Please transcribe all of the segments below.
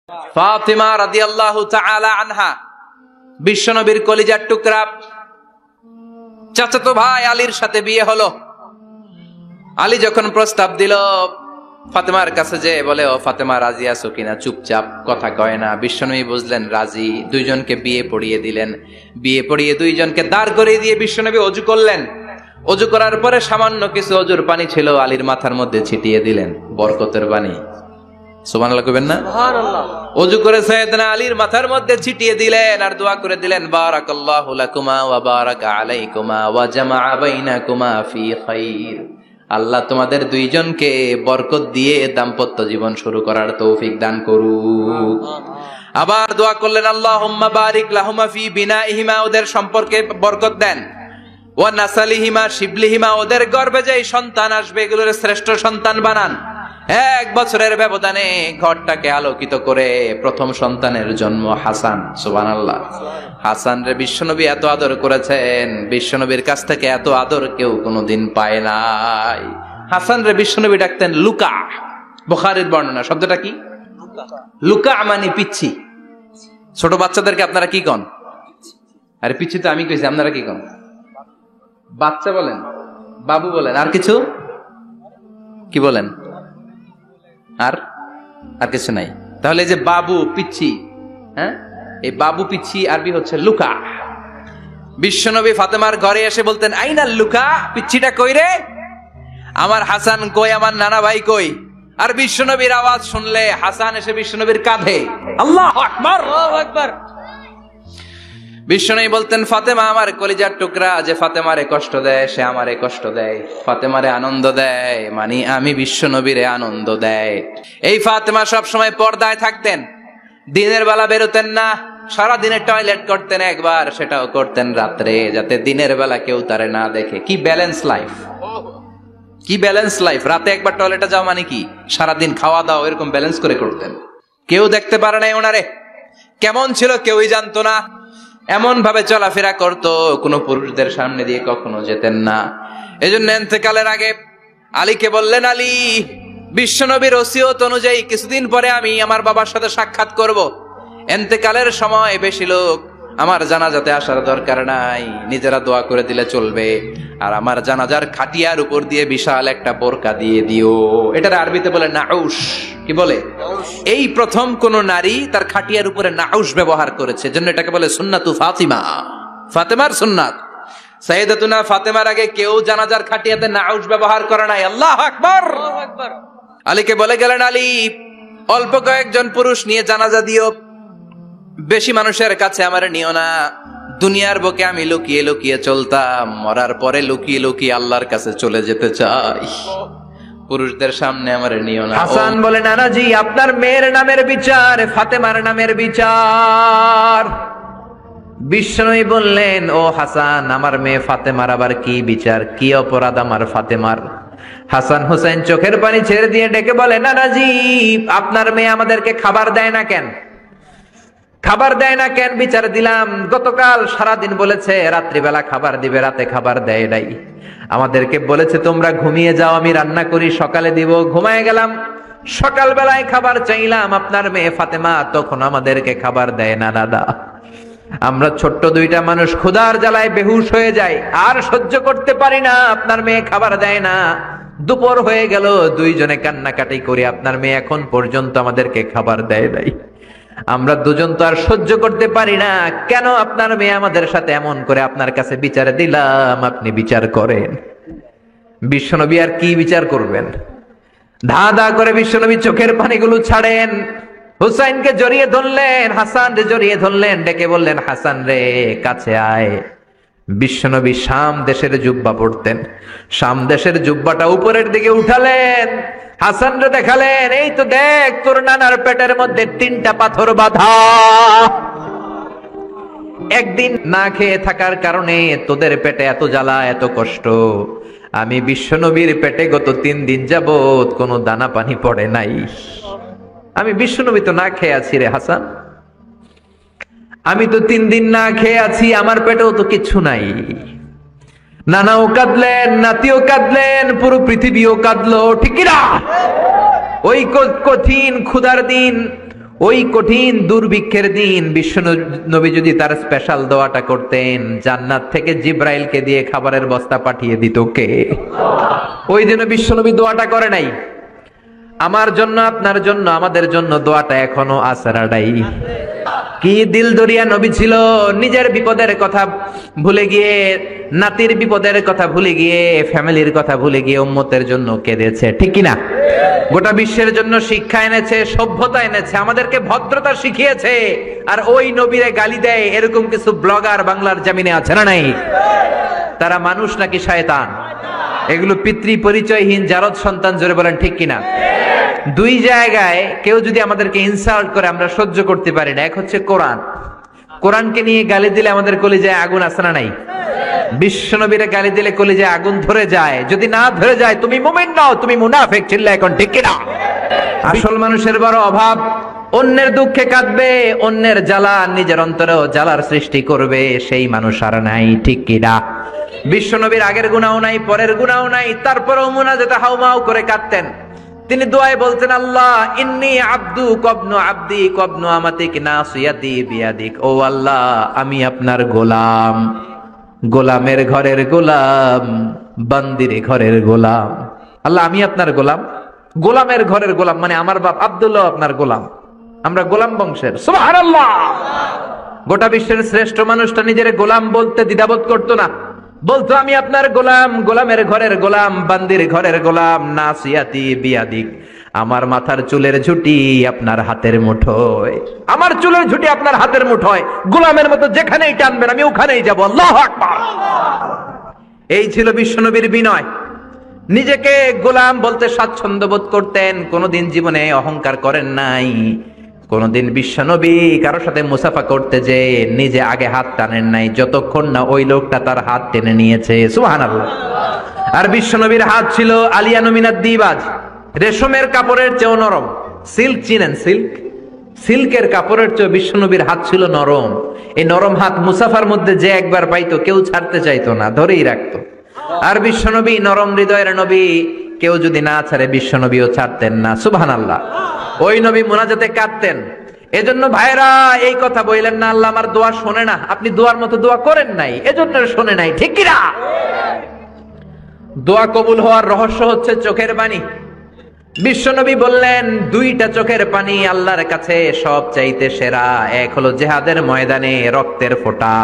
ফাতিমা রাদিয়াল্লাহু তাআলা আনহা বিশ্বনবীর কলিজার টুকরা, চাচাতো ভাই আলীর সাথে বিয়ে হলো। আলী যখন প্রস্তাব দিল ফাতেমার কাছে, যে বলে, ও ফাতেমা রাজি আছো কিনা? চুপচাপ, কথা কয় না। বিশ্বনবী বুঝলেন রাজি, দুইজনকে বিয়ে পড়িয়ে দিলেন। বিয়ে পড়িয়ে দুইজনকে দাঁড় করিয়ে দিয়ে বিশ্বনবী ওযু করলেন। ওযু করার পরে সামান্য কিছু ওযুর পানি ছিল, আলীর মাথার মধ্যে ছিটিয়ে দিলেন, বরকতের পানি। সুবহানাল্লাহ কইবেন না? সুবহানাল্লাহ। ওযু করে সাইয়েদনা আলীর মাথার মধ্যে ছিটিয়ে দিলেন আর দোয়া করে দিলেন, বারাকাল্লাহু লাকুমা ওয়া বারাকা আলাইকুমা ওয়া জামাআ বাইনাকুমা ফি খাইর। আল্লাহ তোমাদের দুইজনকে বরকত দিয়ে দাম্পত্য জীবন শুরু করার তৌফিক দান করুক। আবার দোয়া করলেন, আল্লাহুম্মা বারিক লাহুমা ফি বিনাইহিমা, ওদের সম্পর্কে বরকত দেন। ওয়া নাসালিহিমা শিবলিহিমা, ওদের গর্ভে যে সন্তান আসবে এগুলোর শ্রেষ্ঠ সন্তান বানান। 1 বছরের ব্যবধানে ঘরটাকে আলোকিত করে প্রথম সন্তানের জন্ম হাসান। সুবহানাল্লাহ। হাসান রে বিশ্বনবী এত আদর করেছেন, বিশ্বনবীর কাছ থেকে এত আদর কেউ কোনোদিন পায় নাই। হাসান রে বিশ্বনবী ডাকতেন লুকা। বুখারীর বর্ণনা। শব্দটা কি? লুকা মানে পিচ্ছি। ছোট বাচ্চাদেরকে আপনারা কি কন? আরে পিচ্ছি তো আমি কইছি, আপনারা কি কন? বাচ্চা বলেন, বাবু বলেন, আর কিছু কি বলেন? আর কিছু নাই। তাহলে এই যে বাবু পিচ্ছি, হ্যাঁ, এই বাবু পিচ্ছি আরবি হচ্ছে লুকা। বিশ্বনবী ফাতেমার ঘরে এসে বলতেন, আইনা লুকা, পিচ্ছিটা কই রে? আমার হাসান কই, আমার নানা ভাই কই? আর বিশ্বনবীর আওয়াজ শুনলে হাসান এসে বিশ্বনবীর কাঁধে। আল্লাহু আকবার, আল্লাহু আকবার। বিশ্বনবী বলতেন, ফাতেমা আমার কলিজার টুকরা, যে ফাতেমারে কষ্ট দেয় সে আমারে কষ্ট দেয়, ফাতেমারে আনন্দ দেয় মানে আমি বিশ্বনবীরে আনন্দ দেয়। এই ফাতেমা সব সময় পর্দায় থাকতেন, দিনের বেলা বেরোতেন না, সারা দিনে টয়লেট করতেন একবার, সেটাও করতেন রাত্রে, যাতে দিনের বেলা কেউ তারে না দেখে। কি ব্যালেন্স লাইফ, কি ব্যালেন্স লাইফ! রাতে একবার টয়লেটে যাও মানে কি সারাদিন খাওয়া দাওয়া এরকম ব্যালেন্স করে করতেন। কেউ দেখতে পারে না ওনারে কেমন ছিল, কেউই জানতো না। এমন ভাবে চলাফেরা করতো, কোনো পুরুষদের সামনে দিয়ে কখনো যেতেন না। এজন্য ইন্তেকালের আগে আলীকে বললেন, আলী, বিশ্বনবীর ওসিয়ত অনুযায়ী কিছুদিন পরে আমি আমার বাবার সাথে সাক্ষাৎ করব। ইন্তেকালের সময় বেশি লোক আমার জানাজাতে আসার দরকার নাই, নিজেরা দোয়া করে দিলে চলবে। আর আমার জানাজার খাটিয়ার উপর দিয়ে বিশাল একটা বোরকা দিয়ে দিও। এটার আরবিতে বলে নাউশ। কি বলে? এই প্রথম কোন নারী তার খাটিয়ার উপরে নাউশ ব্যবহার করেছে, জন্য এটাকে বলে সুন্নাতু ফাতিমা, ফাতেমার সুন্নাত। সাইয়েদাতুনা ফাতেমার আগে কেউ জানাজার খাটিয়াতে নাউশ ব্যবহার করে নাই। আল্লাহু আকবার, আল্লাহু আকবার। আলীকে বলে গেলেন, আলী, অল্প কয়েকজন পুরুষ নিয়ে জানাজা দিও, বেশি মানুষের কাছে আমার নিও না। দুনিয়ার বুকে আমি লুকিয়ে লুকিয়ে চলতাম, মরার পরে লুকিয়ে লুকিয়ে আল্লাহর কাছে চলে যেতে চাই, পুরুষদের সামনে আমার নিও না। হাসান বলে, নানাজি, আপনার মেয়ের নামের বিচার, ফাতেমার নামের বিচার। বিশ্বনবী বললেন, ও হাসান, আমার মেয়ে ফাতেমার আবার কি বিচার, কি অপরাধ আমার ফাতেমার? হাসান হুসাইন চোখের পানি ছেড়ে দিয়ে ডেকে বলে, নানাজি, আপনার মেয়ে আমাদেরকে খাবার দেয় না কেন? খাবার দেয় না কেন বিচার দিলাম। গতকাল সারাদিন বলেছে রাত্রিবেলা খাবার দিবে, রাতে খাবার দেয় নাই। আমাদেরকে বলেছে তোমরা ঘুমিয়ে যাও, আমি রান্না করি, সকালে দিব। ঘুমায় গেলাম, সকালবেলায় খাবার চাইলাম, আপনার মেয়ে ফাতেমা তখন আমাদেরকে খাবার দেয় না। দাদা, আমরা ছোট্ট দুইটা মানুষ ক্ষুধার জ্বালায় বেহুশ হয়ে যাই, আর সহ্য করতে পারি না, আপনার মেয়ে খাবার দেয় না। দুপুর হয়ে গেল, দুইজনে কান্নাকাটি করি, আপনার মেয়ে এখন পর্যন্ত আমাদেরকে খাবার দেয় নাই। আমরা দুজন তো আর সহ্য করতে পারি না, কেন আপনার মেয়ে আমাদের সাথে এমন করে? আপনার কাছে বিচার দিলাম, আপনি বিচার করেন। বিশ্বনবী আর কি বিচার করবেন? ধা ধা করে বিশ্বনবী চোখের পানিগুলো ছাড়েন, হুসাইনকে জড়িয়ে ধরলেন, হাসান রে জড়িয়ে ধরলেন, ডেকে বললেন, হাসান রে কাছে আয়। বিশ্বনবী শাম দেশের জুব্বা পরতেন, শাম দেশের জুব্বাটা উপরের দিকে উঠালেন, হাসান রে দেখালেন, এই তো দেখ, তোর নানার পেটের মধ্যে 3টা পাথর বাঁধা। একদিন না খেয়ে থাকার কারণে তোদের পেটে এত জ্বালা, এত কষ্ট। আমি বিশ্বনবীর পেটে গত 3 দিন যাবত কোনো দানা পানি পড়ে নাই। আমি বিশ্বনবী তো না খেয়ে আছি রে হাসান, আমি তো 3 দিন না খেয়ে আছি, আমার পেটেও তো কিছু নাই। নানাও কাঁদলেন, নাতিও কাঁদলেন, পুরো পৃথিবীও কাঁদলো, ঠিক না? ওই কঠিন ক্ষুধার দিন, ওই কঠিন দুর্ভিক্ষের দিন বিশ্ব নবী যদি তার স্পেশাল দোয়াটা করতেন, জান্নাত থেকে জিব্রাইলকে দিয়ে খাবারের বস্তা পাঠিয়ে দিত কে? ওই দিনও বিশ্ব নবী দোয়াটা করে নাই। আমার জন্য, আপনার জন্য, আমাদের জন্য দোয়াটা এখনো আসরাডাই। কি দিল দরিয়া নবী ছিল, নিজের বিপদের কথা ভুলে গিয়ে, নাতির বিপদের কথা ভুলে গিয়ে, ফ্যামিলির কথা ভুলে গিয়ে উম্মতের জন্য কেঁদেছে, ঠিক কিনা? গোটা বিশ্বের জন্য শিক্ষা এনেছে, সভ্যতা এনেছে, আমাদেরকে ভদ্রতা শিখিয়েছে। আর ওই নবীরে গালি দেয় এরকম কিছু ব্লগার বাংলার জমিনে আছে না নাই? তারা মানুষ নাকি শয়তান? এগুলো পিতৃ পরিচয়হীন জারদ সন্তান, জোরে বলেন ঠিক কিনা? দুই জায়গায় কেউ যদি আমাদেরকে ইনসাল্ট করে আমরা সহ্য করতে পারি না। এক হচ্ছে কোরআন, কোরআনকে নিয়ে গালি দিলে আমাদের কলিজায় আগুন আছে না নাই? বিশ্বনবীরে গালি দিলে কলিজায় আগুন ধরে যায়। যদি না ধরে যায় তুমি মুমিন নও, তুমি মুনাফিক। চিল্লা এখন ঠিক কিনা? আসল মানুষের বড় অভাব, অন্যের দুঃখে কাঁদবে, অন্যের জ্বালা নিজের অন্তরেও জ্বালার সৃষ্টি করবে, সেই মানুষ আর নাই, ঠিক কিনা? বিশ্বনবীর আগের গুনাহও নাই, পরের গুনাহও নাই, তারপরেও মুনাজাতে হাউমাউ করে কাঁদতেন। তিনি দোয়ায় বলতেন, আল্লাহ ইন্নী আব্দু কবনু আব্দি কবনু আমাতিক নাসিয়াতি বিয়াদিক। ও আল্লাহ, আমি আপনার গোলাম, গোলামের ঘরের গোলাম, বান্দির ঘরের গোলাম। আল্লাহ আমি আপনার গোলাম, গোলামের ঘরের গোলাম, মানে আমার বাপ আব্দুল্লাহ আপনার গোলাম, আমরা গোলাম বংশের। সুবহানাল্লাহ। গোটা বিশ্বের শ্রেষ্ঠ মানুষটা নিজের গোলাম বলতে দ্বিধাবোধ করতো না, বলতো আমি আপনার গোলাম, গোলামের ঘরের গোলাম, বান্দির ঘরের গোলাম, নাসিয়াতি বিয়াদিক। আমার মাথার চুলের ঝুঁটি আপনার হাতের মুঠোয়, আমার চুলের ঝুঁটি আপনার হাতের মুঠোয়, গোলামের মতো যেখানেই টানবেন আমি ওখানেই যাব। আল্লাহু আকবার। এই ছিল বিশ্বনবীর বিনয়। নিজেকে গোলাম বলতে স্বাচ্ছন্দ্য বোধ করতেন, কোনোদিন জীবনে অহংকার করেন নাই। কোনদিন বিশ্বনবী কারোর সাথে মুসাফা করতে যে নিজে আগে হাত টানেন নাই, যতক্ষণ না ওই লোকটা তার হাত টেনে নিয়েছে। সুবহানাল্লাহ। আর বিশ্বনবীর হাত ছিল আলিয়ানু মিনাদ দিবাজ, রেশমের কাপড়ের চেয়েও নরম। সিল্ক চিনেন? সিল্ক, সিল্কের কাপড়ের চেয়ে বিশ্বনবীর হাত ছিল নরম। এই নরম হাত মুসাফার মধ্যে যে একবার পাইতো কেউ ছাড়তে চাইতো না, ধরেই রাখতো। আর বিশ্বনবী নরম হৃদয়ের নবী, কেউ যদি না ছাড়ে বিশ্বনবীও ছাড়তেন না। সুবহানাল্লাহ। ওই নবী মুনাজাতে কাঁদতেন। এজন্য ভাইরা এই কথা বললেন না আল্লাহ আমার দোয়া শোনে না, আপনি দোয়ার মতো দোয়া করেন নাই, এজন্য শোনে নাই, ঠিক কি না? দোয়া কবুল হওয়ার রহস্য হচ্ছে চোখের পানি। বিশ্বনবী বললেন দুইটা চোখের পানি আল্লাহর কাছে সব চাইতে সেরা। এক হলো জিহাদের ময়দানে রক্তের ফোঁটা,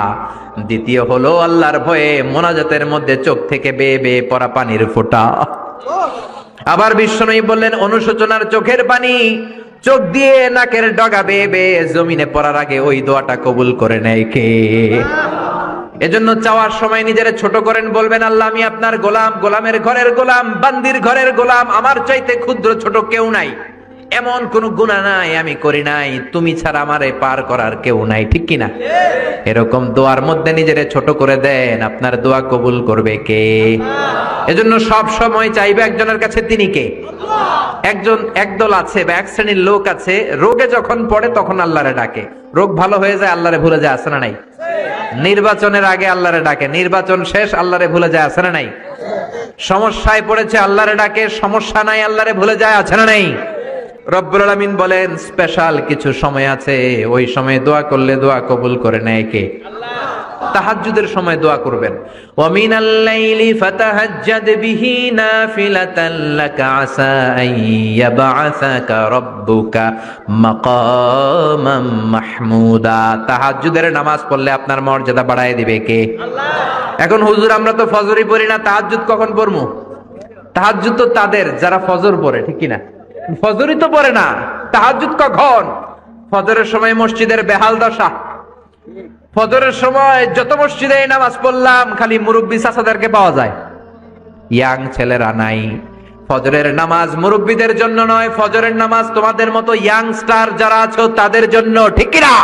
দ্বিতীয় হলো আল্লাহর ভয়ে মোনাজাতের মধ্যে চোখ থেকে বেয়ে বেয়ে পড়া পানির ফোঁটা। আবার বিশ্বনবী বললেন অনুশোচনার চোখের পানি, চোখ দিয়ে নাকের ডগা বেয়ে বেয়ে জমিনে পড়ার আগে ওই দোয়াটা কবুল করে নেয় কে? এজন্য চাওয়ার সময় নিজেরা ছোট করেন, বলবেন আল্লাহ আমি আপনার গোলাম, গোলামের ঘরের গোলাম, বান্দির ঘরের গোলাম, আমার চাইতে ক্ষুদ্র ছোট কেউ নাই, এমন কোন গুনাহ নাই আমি করি নাই, তুমি ছাড়া আমারে পার করার কেউ নাই, ঠিক কিনা? এরকম দোয়ার মধ্যে নিজেরে ছোট করে দেন, আপনার দোয়া কবুল করবে কে? এজন্য সব সময় চাইবে একজনের কাছে, তিনি কে? একদল আছে বা এক শ্রেণীর লোক আছে, রোগে যখন পড়ে তখন আল্লাহরে ডাকে, রোগ ভালো হয়ে যায় আল্লাহরে ভুলে যায়, আছে না নাই? নির্বাচনের আগে আল্লাহরে ডাকে, নির্বাচন শেষ আল্লাহরে ভুলে যায়, আছে না নাই? সমস্যায় পড়েছে আল্লাহরে ডাকে, সমস্যা নাই আল্লাহরে ভুলে যায়, আছে না নাই? রব্বুল আলামিন বলেন স্পেশাল কিছু সময় আছে, ওই সময় দোয়া করলে দোয়া কবুল করে নেয় কে? তাহাজ্জুদের সময় দোয়া করবেন। ওয়া মিনাল লাইলি ফাতাহাজ্জাদ বিহি নাফিলাতান লাকা আসা আন ইয়াবআসাকা রাব্বুকা মাকামাম মাহমুদা। তাহাজ্জুদের নামাজ পড়লে আপনার মর্যাদা বাড়ায় দিবে কে? আল্লাহ। এখন হুজুর আমরা তো ফজরই পড়ি না, তাহাজ্জুদ কখন পড়মু? তাহাজ্জুদ তো তাদের যারা ফজর পড়ে, ঠিক কি না? ফজরই তো পড়ে না, তাহাজ্জুদ কখন? ফজরের সময় মসজিদের বেহাল দশা। ফজরের সময় যত মসজিদে নামাজ পড়লাম খালি মুরব্বি চাচাদেরকে পাওয়া যায়, ইয়াং ছেলেরা নাই। ফজরের নামাজ মুরব্বিদের জন্য নয়, ফজরের নামাজ তোমাদের মতো ইয়াংস্টার যারা আছো তাদের জন্য, ঠিক কি না?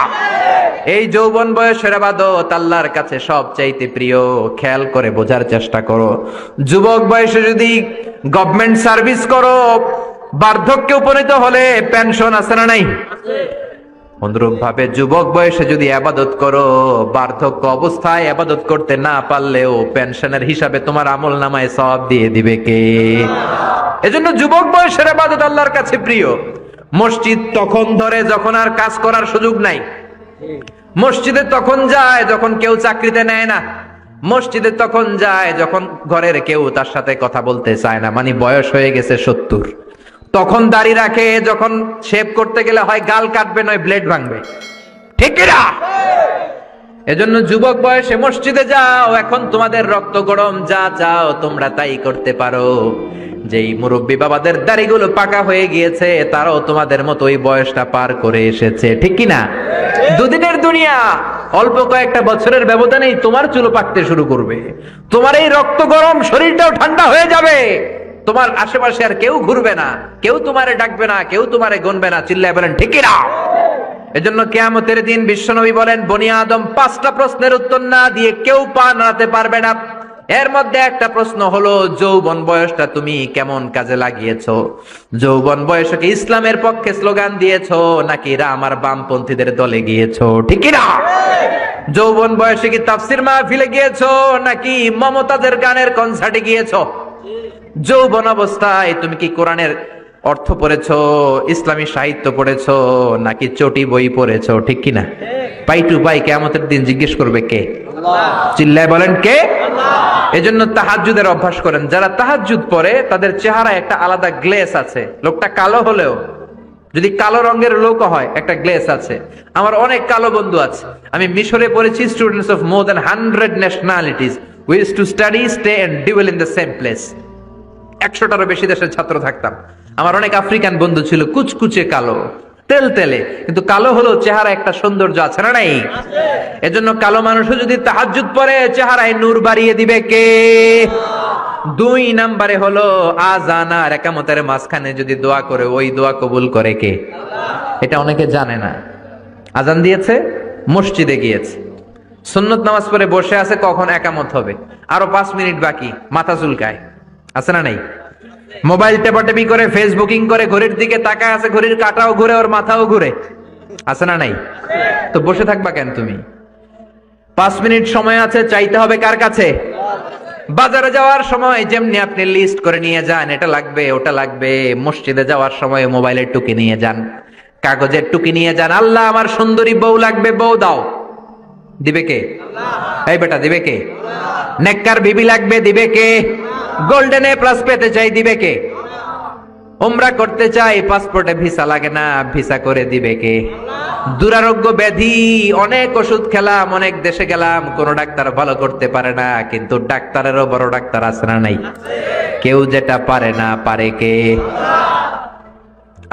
এই যৌবন বয়সের ইবাদত আল্লাহর কাছে সবচাইতে প্রিয়। খেয়াল করে বোঝার চেষ্টা করো, যুবক বয়সে যদি গভর্নমেন্ট সার্ভিস করো, বার্ধক্যে উপনীত হলে পেনশন আছে না নাই? অনুরূপ ভাবে যুবক বয়সে যদি ইবাদত করো, বার্ধক্য অবস্থায় ইবাদত করতে না পারলেও পেনশনের হিসাবে তোমার আমলনামায় সওয়াব দিয়ে দিবে কে? এজন্য যুবক বয়সের ইবাদত আল্লাহর কাছে প্রিয়। মসজিদ তখন ধরে যখন আর কাজ করার সুযোগ নাই। মসজিদে তখন যায় যখন কেউ চাকরিতে নেয় না। মসজিদে তখন যায় যখন ঘরের কেউ তার সাথে কথা বলতে চায় না, মানে বয়স হয়ে গেছে 70। তখন দাড়ি রাখে যখন শেভ করতে গেলে হয় গাল কাটবে নয় ব্লেড ভাঙবে, ঠিক কিনা? এজন্য যুবক বয়সে মসজিদে যাও, এখন তোমাদের রক্ত গরম, যা চাও তোমরা তাই করতে পারো। যেই মুরব্বী বাবাদের দাড়িগুলো পাকা হয়ে গিয়েছে তারাও তোমাদের মতো ওই বয়সটা পার করে এসেছে, ঠিক কিনা? দুদিনের দুনিয়া, অল্প কয়েকটা বছরের ব্যবধানেই তোমার চুল পাকতে শুরু করবে, তোমার এই রক্ত গরম শরীরটাও ঠান্ডা হয়ে যাবে, তোমার আশেপাশে আর কেউ ঘুরবে না, কেউ তোমারে ডাকবে না, কেউ তোমারে গুনবে না। চিল্লায় বলেন ঠিক কিনা? এজন্য কিয়ামতের দিন বিশ্বনবী বলেন, বনি আদম 5টা প্রশ্নের উত্তর না দিয়ে কেউ পা নাড়াতে পারবে না। এর মধ্যে একটা প্রশ্ন হলো, যৌবন বয়সটা তুমি কেমন কাজে লাগিয়েছো? যৌবন বয়সে কি ইসলামের পক্ষে স্লোগান দিয়েছো নাকি রাম আর বামপন্থীদের দলে গিয়েছো, ঠিক কিনা? যৌবন বয়সে কি তাফসির মাহফিলে গিয়েছো নাকি মমতাজের গানের কনসার্টে গিয়েছো? যৌবন অবস্থায় তুমি কি কোরআনের অর্থ পড়েছো, ইসলামী সাহিত্য পড়েছো নাকি চটি বই পড়েছো, ঠিক কিনা? পাই টু পাই কিয়ামতের দিন জিজ্ঞেস করবে কে? চিল্লায় বলেন কে? এজন্য তাহাজ্জুদের অভ্যাস করেন। যারা তাহাজ্জুদ পড়ে তাদের চেহারায় একটা আলাদা গ্লেস আছে। লোকটা কালো হলেও, যদি কালো রঙের লোক হয়, একটা গ্লেস আছে। আমার অনেক কালো বন্ধু আছে। আমি মিশরে পড়েছি, students of more than 100 nationalities, we used to study, stay and dwell in the same place. 100টারও বেশি দেশের ছাত্র থাকতাম। আমার অনেক আফ্রিকান বন্ধু ছিল, কুচকুচে কালো, তেল তেলে, কিন্তু কালো হলো চেহারা একটা সৌন্দর্য আছে না নাই? এজন্য কালো মানুষও যদি তাহাজ্জুদ পড়ে চেহারায় নূর বাড়িয়ে দিবে কে? 2 নম্বরে হলো আযান আর ইকামতের মাঝখানে যদি দোয়া করে, ওই দোয়া কবুল করে কে? এটা অনেকে জানে না। আযান দিয়েছে, মসজিদে গিয়েছে, সুন্নত নামাজ পড়ে বসে আছে, কখন ইকামত হবে, আরো 5 মিনিট বাকি, মাথা চুলকায়, আছে না নাই? মোবাইল টেপাটেপি করে, ফেসবুকিং করে, ঘড়ির দিকে তাকায় আছে, ঘড়ির কাঁটাও ঘুরে, ওর মাথাও ঘুরে, আছে না নাই? তো বসে থাকবা কেন তুমি? 5 মিনিট সময় আছে, চাইতে হবে কার কাছে? বাজারে যাওয়ার সময় যেমনি আপনি লিস্ট করে নিয়ে যান, এটা লাগবে ওটা লাগবে, মসজিদে যাওয়ার সময় মোবাইলের টুকি নিয়ে যান, কাগজের টুকি নিয়ে যান। আল্লাহ আমার সুন্দরী বউ লাগবে, বউ দাও, দিবে কে? এই বেটা, দিবে কে? নেককার বিবি লাগবে, দিবে কে? গোল্ডেন এ প্লাস পেতে চাই, দিবে কে? উমরা করতে চাই, পাসপোর্টে ভিসা লাগে না, ভিসা করে দিবে কে? দুরারোগ্য ব্যাধি, অনেক ওষুধ খেলাম, অনেক দেশে গেলাম, কোন ডাক্তার ভালো করতে পারে না, কিন্তু ডাক্তারেরও বড় ডাক্তার আছে না নাই? কেউ যেটা পারে না, পারে কে?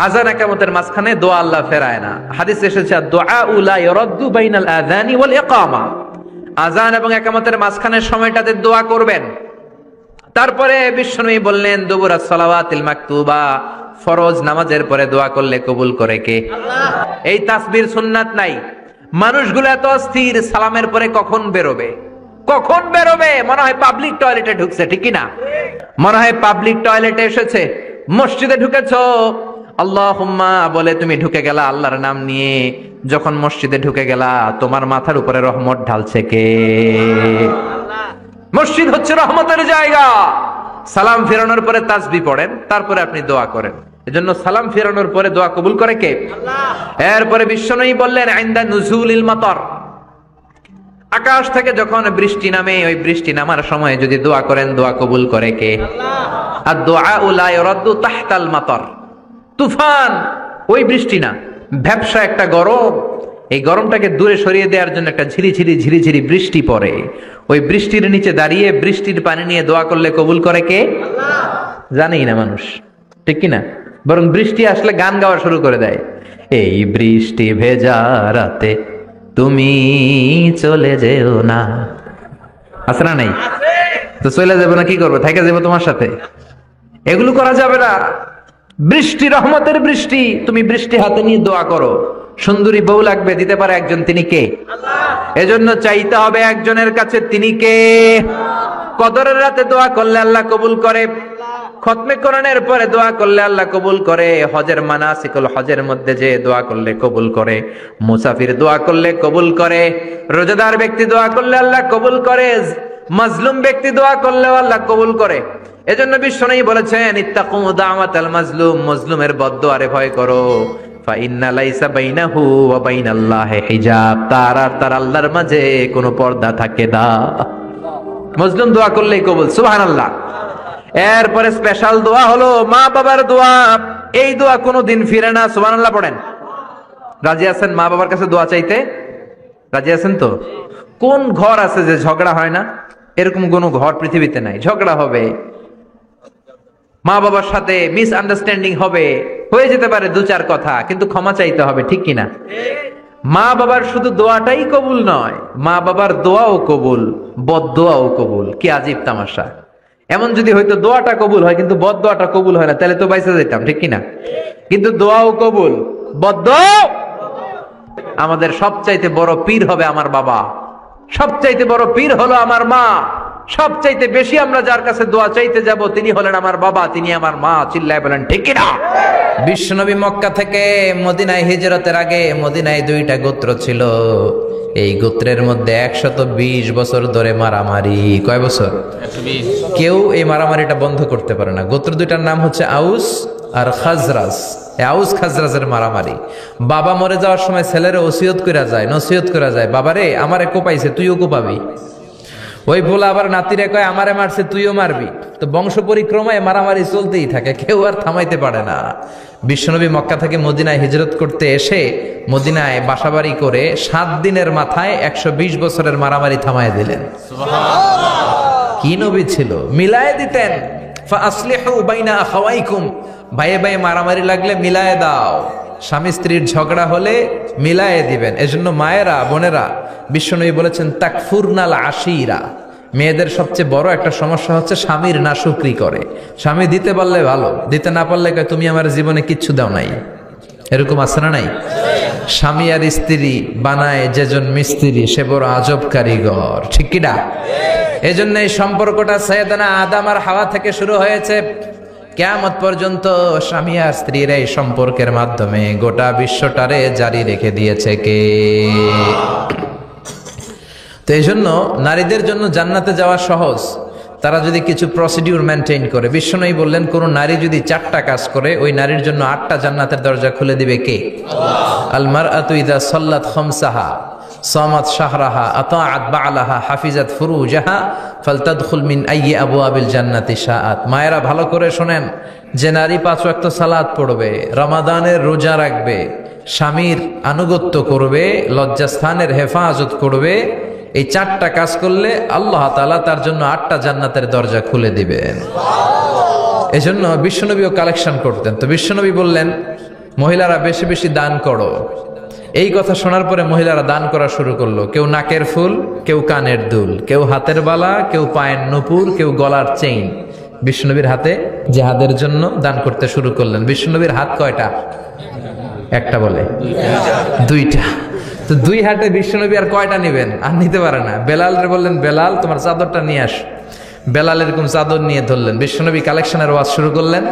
আযান ইকামতের মাঝখানে দোয়া আল্লাহ ফেরায় না। হাদিস এসেছে, দুআউ লা ইরাদ্দু বাইনাল আযানি ওয়াল ইকামা। আযান এবং ইকামতের মাঝখানের সময়টাতে দোয়া করবেন। তারপরে বিশ্বনবী বললেন, দুবুরাস সালাওয়াতিল মাকতুবা, ফরজ নামাজের পরে দোয়া করলে কবুল করে কে? আল্লাহ। এই তাসবির সুন্নাত নাই। মানুষগুলো এত অস্থির, সালামের পরে কখন বেরোবে, কখন বেরোবে, মনে হয় পাবলিক টয়লেটে ঢুকছে, ঠিক কিনা? মনে হয় পাবলিক টয়লেটে এসেছে। মসজিদে ঢুকেছো, আল্লাহুম্মা বলে তুমি ঢুকে গেলা আল্লাহর নাম নিয়ে। যখন মসজিদে ঢুকে গেলা, তোমার মাথার উপরে রহমত ঢালছে কে? মসজিদ হচ্ছে রহমতের জায়গা। সালাম ফেরানোর পরে তাসবিহ পড়েন, তারপরে আপনি দোয়া করেন। এজন্য সালাম ফেরানোর পরে দোয়া কবুল করে কে? আল্লাহ। এরপরে বিশ্বনবী বললেন, ইনদা নুজুলিল মাতার, আকাশ থেকে যখন বৃষ্টি নামে, ওই বৃষ্টি নামার সময় যদি দোয়া করেন, দোয়া কবুল করে কে? আল্লাহ। আর দুআউ লা ইরাদ্দু তাহতাল মাতার, তুফান, ওই বৃষ্টি না, ভ্যাপসা একটা গরম, এই গরমটাকে দূরে সরিয়ে দেওয়ার জন্য একটা ঝিরিঝিরি ঝিরিঝিরি বৃষ্টি পড়ে। ওই বৃষ্টির নিচে দাঁড়িয়ে বৃষ্টির পানি নিয়ে দোয়া করলে কবুল করে কে? আল্লাহ। জানেই না মানুষ, ঠিক কিনা? বরং বৃষ্টি আসলে গান গাওয়া শুরু করে দেয়। এই বৃষ্টি ভেজা রাতে তুমি চলে যেও না, আছে না নাই? তো চলে যাবো না, কি করবো, থেকে যাবো তোমার সাথে? এগুলো করা যাবে না। বৃষ্টি রহমতের বৃষ্টি, তুমি বৃষ্টি হাতে নিয়ে দোয়া করো। সুন্দরী বউ লাগবে, দিতে পারে একজন, তিনি কে? আল্লাহ। এজন্য চাইতে হবে একজনের কাছে, তিনি কে? কদরের রাতে দোয়া করলে আল্লাহ কবুল করে, খতমে কোরআনের পরে দোয়া করলে আল্লাহ কবুল করে, হজের মানাসিকুল হজের মধ্যে যে দোয়া করলে কবুল করে, মুসাফির দোয়া করলে কবুল করে, রোজাদার ব্যক্তি দোয়া করলে আল্লাহ কবুল করে, মাজলুম ব্যক্তি দোয়া করলেও আল্লাহ কবুল করে। এজন্য বিশ্বনবী বলেছেন ইত্তাকু দাওয়াতাল মাজলুম, মাজলুমের বদদুয়ারে ভয় করো। ফা ইন্না লাইসা বাইনাহু ওয়া বাইনাল্লাহি হিজাব, তার আর তার আল্লাহর মাঝে কোনো পর্দা থাকে না। মাজলুম দোয়া করলেই কবুল, সুবহানাল্লাহ। এরপরে স্পেশাল দোয়া হলো মা বাবার দোয়া। এই দোয়া কোনোদিন ফিরে না, সুবহানাল্লাহ পড়েন। রাজি আছেন মা বাবার কাছে দোয়া চাইতে? রাজি আছেন তো? কোন ঘর আছে যে ঝগড়া হয় না? এরকম কোন ঘর পৃথিবীতে নাই। ঝগড়া হবে, মা বাবার সাথে মিস আন্ডারস্ট্যান্ডিং হবে, হয়ে যেতে পারে দু চার কথা, কিন্তু ক্ষমা চাইতে হবে, ঠিক কিনা? মা বাবার শুধু দোয়াটাই কবুল নয়, মা বাবার দোয়াও কবুল, বদদোয়াও কবুল। কি আজীব তামাশা! এমন যদি হয়তো দোয়াটা কবুল হয় কিন্তু বদদোয়াটা কবুল হয় না, তাহলে তো বাইসা যেতাম, ঠিক কিনা? কিন্তু দোয়াও কবুল, বদদোয়া। আমাদের সবচাইতে বড় পীর হবে আমার বাবা, সবচাইতে বড় পীর হলো আমার মা। সবচাইতে বেশি আমরা যার কাছে দোয়া চাইতে যাব তিনি হলেন আমার বাবা, তিনি আমার মা। চিল্লায় বলেন ঠিক কিনা? বিশ্বনবী মক্কা থেকে মদিনায় হিজরতের আগে মদিনায় দুইটা গোত্র ছিল। এই গোত্রের মধ্যে 120 বছর ধরে মারামারি। কয় বছর? 120। কেউ এই মারামারিটা বন্ধ করতে পারে না। গোত্র দুইটার নাম হচ্ছে আউস আর খাজরাজ। আউস খাজরাজের মারামারি। বাবা মরে যাওয়ার সময় ছেলের ওসিয়ত করা যায়, নসিহত করা যায়, বাবারে আমারে কোপাইছে তুইও কোপাবি। ওই বলে আবার নাতিরে কয় আমারে মারছে তুইও মারবি। তো বংশ পরিক্রমায় মারামারি চলতেই থাকে, কেউ আর থামাইতে পারে না। বিশ্বনবী মক্কা থেকে মদিনায় হিজরত করতে এসে মদিনায় বাসাবাড়ি করে 7 দিনের মাথায় 120 বছরের মারামারি থামায় দিলেন। কি নবী ছিল! মিলায়ে দিতেন। ফাসলিহু বাইনা আখাওয়াইকুম, ভাইয়ে ভাইয়ে মারামারি লাগলে মিলায়ে দাও। স্বামী স্ত্রীর ঝগড়া হলে মিলায়ে দিবেন। এজন্য মায়েরা, বোনেরা, বিশ্বনবী বলেছেন তাকফুরনাল আশিরা, মেয়েদের সবচেয়ে বড় একটা সমস্যা হচ্ছে স্বামীর নাশুকরি করে। স্বামী দিতে পারলে ভালো, দিতে না পারলে কয় তুমি আমার জীবনে কিচ্ছু দাও নাই। এরকম আছে না নাই? স্বামী আর স্ত্রী বানায় যেজন মিস্ত্রি সে বড় আজব কারিগর, ঠিক কিনা? এজন্য এই সম্পর্কটা সাইয়েদানা আদম আর হাওয়া থেকে শুরু হয়েছে। কিয়ামত পর্যন্ত স্বামী আর স্ত্রীর এই সম্পর্কের মাধ্যমে গোটা বিশ্বটারে জারি রেখে দিয়েছে কে? তো এই জন্য নারীদের জন্য জান্নাতে যাওয়া সহজ, তারা যদি কিছু প্রসিডিউর মেনটেন করে। বিশ্বনবী বললেন কোন নারী যদি 4টা কাজ করে ওই নারীর জন্য 8টা জান্নাতের দরজা খুলে দিবে কে? আল্লাহ। আল মারআতু ইযা সাল্লাত খামসাহা সামাত শাহরাহা আতাআত বা'লাহা হাফিজাত ফুরুজাহা ফালতাদখুল মিন আইয়ি আবওয়াবিল জান্নাতি শাআত। মায়েরা ভালো করে শোনেন, যে নারী 5 ওয়াক্ত সালাত পড়বে, রমাদানের রোজা রাখবে, স্বামীর আনুগত্য করবে, লজ্জাস্থানের হেফাজত করবে, এই 4টা কাজ করলে আল্লাহ তাআলা তার জন্য 8টা জান্নাতের দরজা খুলে দিবেন। এজন্য বিশ্বনবীও কালেকশন করতেন। তো বিশ্বনবী বললেন মহিলারা বেশি বেশি দান করো। এই কথা শোনার পরে মহিলারা দান করা শুরু করলো। কেউ নাকের ফুল, কেউ কানের দুল, কেউ হাতের বালা, কেউ পায়ের নূপুর, কেউ গলার চেইন বিশ্বনবীর হাতে জিহাদের জন্য দান করতে শুরু করলেন। বিশ্বনবীর হাত কয়টা? একটা বলে 2টা। তো 2 হাতে বিশ্বনবী আর কয়টা নেবেন? আর নিতে পারে না। বেলালরে বললেন বেলাল তোমার চাদরটা নিয়ে আস। বেলাল এরকম চাদর নিয়ে ধরলেন। বিশ্বনবী কালেকশনের ওয়াজ শুরু করলেন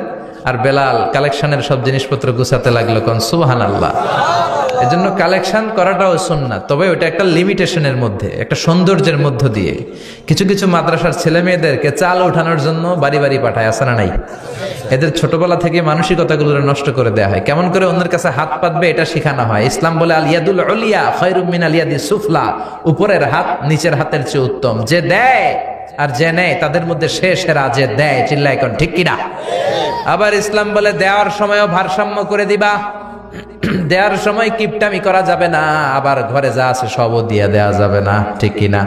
আর বেলাল কালেকশনের সব জিনিসপত্র গুছাতে লাগলো। কোন সুবহানাল্লাহ। এজন্য কালেকশন করাটাও সুন্নাত, তবে ওটা একটা লিমিটেশনের মধ্যে, একটা সৌন্দর্যের মধ্য দিয়ে। কিছু কিছু মাদ্রাসার ছেলে মেয়েদেরকে চাল ওঠানোর জন্য বাড়ি বাড়ি পাঠায়, আছে না নাই? এদের ছোটবেলা থেকে মানসিকতাগুলো নষ্ট করে দেওয়া হয়। কেমন করে অন্যের কাছে হাত পাতবে এটা শেখানো হয়। ইসলাম বলে আল ইয়াদুল উলিয়া খায়রুম মিনাল ইয়াদিস সুফলা, উপরের হাত নিচের হাতের চেয়ে উত্তম। যে দেয় আর যে নেয় তাদের মধ্যে সেরা যে দেয়। চিল্লায় কোন ঠিক কিনা? আবার ইসলাম বলে দেওয়ার সময়ও ভারসাম্য করে দিবা। দেওয়ার সময় কিপটামি করা যাবে না, আবার ঘরে যা আছে সবও দিয়ে দেওয়া যাবে না, ঠিক কিনা?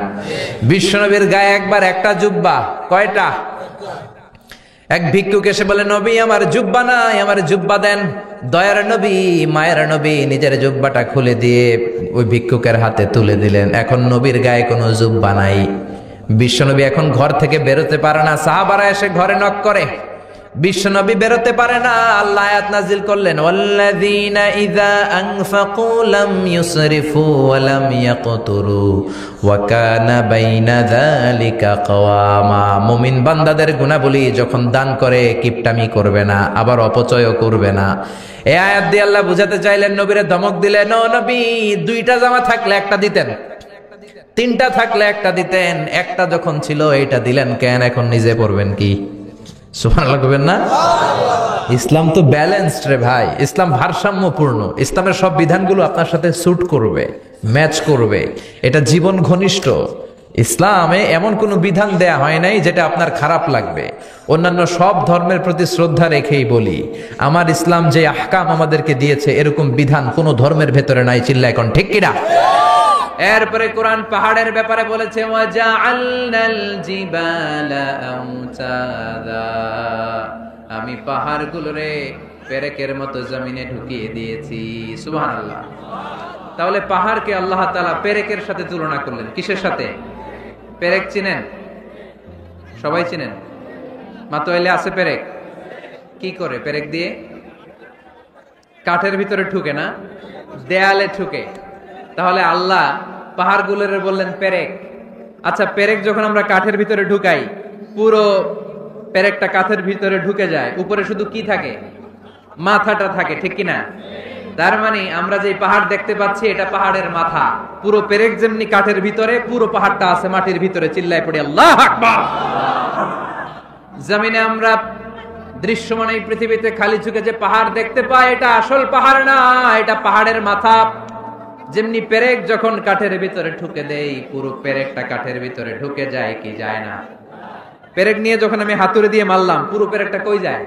বিশ্বনবীর গায়ে একবার একটা জুব্বা, কয়টা? এক ভিক্ষুক এসে বলে নবী আমার জুব্বা নাই, আমার জুব্বা দেন। দয়ার নবী, মায়ের নবী নিজের জুব্বাটা খুলে দিয়ে ওই ভিক্ষুকের হাতে তুলে দিলেন। এখন নবীর গায়ে কোনো জুব্বা নাই। বিশ্বনবী এখন ঘর থেকে বেরোতে পারে না। সাহাবারা এসে ঘরে নক করে, বিশ্বনবী বেরোতে পারে না। আল্লাহ আয়াত নাজিল করলেন ওয়াল্লাযীনা ইযা আনফাকু লাম ইউসরিফু ওয়া লাম ইয়াকতুরু ওয়া কানা বাইনা যালিকা কওয়ামা। মুমিন বান্দাদের গুণাবলী যখন দান করে কিপটামি করবে না, আবার অপচয়ও করবে না। এই আয়াত দিয়ে আল্লাহ বুঝাতে চাইলেন, নবীরে ধমক দিলেন, ও নবী 2টা জামা থাকলে একটা দিতেন, 3টা থাকলে একটা দিতেন, একটা যখন ছিল এইটা দিলেন কেন? এখন নিজে পড়বেন কি? সুবহানাল্লাহ কইবেন না? ইসলাম তো ব্যালেন্সড রে ভাই, ইসলাম ভারসাম্যপূর্ণ। ইসলামের সব বিধানগুলো আপনার সাথে স্যুট করবে, ম্যাচ করবে, এটা জীবন ঘনিষ্ঠ। ইসলামে এমন কোনো বিধান দেয়া হয় নাই যেটা আপনার খারাপ লাগবে। অন্যান্য সব ধর্মের প্রতি শ্রদ্ধা রেখেই বলি, আমার ইসলাম যে আহকাম আমাদেরকে দিয়েছে এরকম বিধান কোনো ধর্মের ভেতরে নাই। চিল্লা এখন ঠিক কিনা? এরপরে কোরআন পাহাড়ের ব্যাপারে বলেছে, ওয়াজআলনাল জিবালা আওতাদা, আমি পাহাড়গুলোরে পেরেকের মতো জমিনে ঢুকিয়ে দিয়েছি। সুবহানাল্লাহ। তাহলে পাহাড়কে আল্লাহ তাআলা পেরেকের সাথে তুলনা করলেন। কিসের সাথে? পেরেক চিনেন? সবাই চিনেন? মাতোয়াইলে আছে পেরেক। কি করে পেরেক দিয়ে? কাঠের ভিতরে ঠুকে না, দেয়ালে ঠুকে। তাহলে আল্লাহ পাহাড়গুলোর বললেন পেরেক। আচ্ছা, পেরেক যখন আমরা কাঠের ভিতরে ঢুকাই, পুরো পেরেকটা কাঠের ভিতরে ঢুকে যায়, উপরে শুধু কি থাকে? মাথাটা থাকে, ঠিক কিনা? তার মানে আমরা যে পাহাড় দেখতে পাচ্ছি এটা পাহাড়ের মাথা। পুরো পেরেক যেমনি কাঠের ভিতরে, পুরো পাহাড়টা আছে মাটির ভিতরে। চিল্লায় পড়ি আল্লাহু আকবার। জমিনে আমরা দৃশ্যমান এই পৃথিবীতে খালি চোখে যে পাহাড় দেখতে পাই, এটা আসল পাহাড় না, এটা পাহাড়ের মাথা। যেমনি পেরেক যখন কাঠের ভিতরে ঢুকে দেই, পুরো পেরেকটা কাঠের ভিতরে ঢুকে যায় কি যায় না? পেরেক নিয়ে যখন আমি হাতুড়ি দিয়ে মারলাম, পুরো পেরেকটা কই যায়?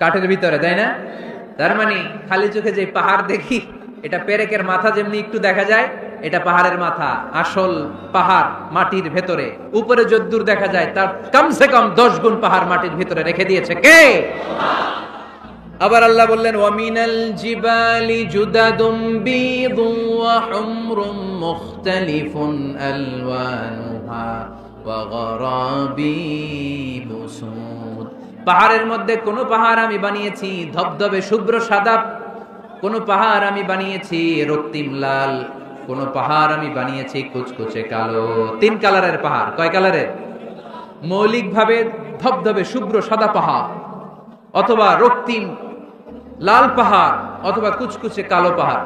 কাঠের ভিতরে, তাই না? তার মানে খালি চোখে যে পাহাড় দেখি, এটা পেরেকের মাথা যেমনি একটু দেখা যায়, এটা পাহাড়ের মাথা। আসল পাহাড় মাটির ভেতরে, উপরে যদ্দূর দেখা যায় তার কমসে কম 10 গুণ পাহাড় মাটির ভিতরে রেখে দিয়েছে কে? আবার আল্লাহ বললেন, ওয়ামিনাল জিবালি জুদাদুম বিদুন ওয়া হুমরুম মুখতালিফুন আলওয়ানুহা ওয়া গরাবিবু সুদ। পাহাড়ের মধ্যে কোন পাহাড় আমি বানিয়েছি ধবধবে শুভ্র সাদা, কোন পাহাড় আমি বানিয়েছি রক্তিম লাল, কোন পাহাড় আমি বানিয়েছি কুচকুচে কালো। 3 কালারের পাহাড়। কয় কালারের? মৌলিকভাবে ধবধবে শুভ্র সাদা পাহাড়, অথবা রক্তিম লাল পাহাড়, অথবা কুচকুচে কালো পাহাড়।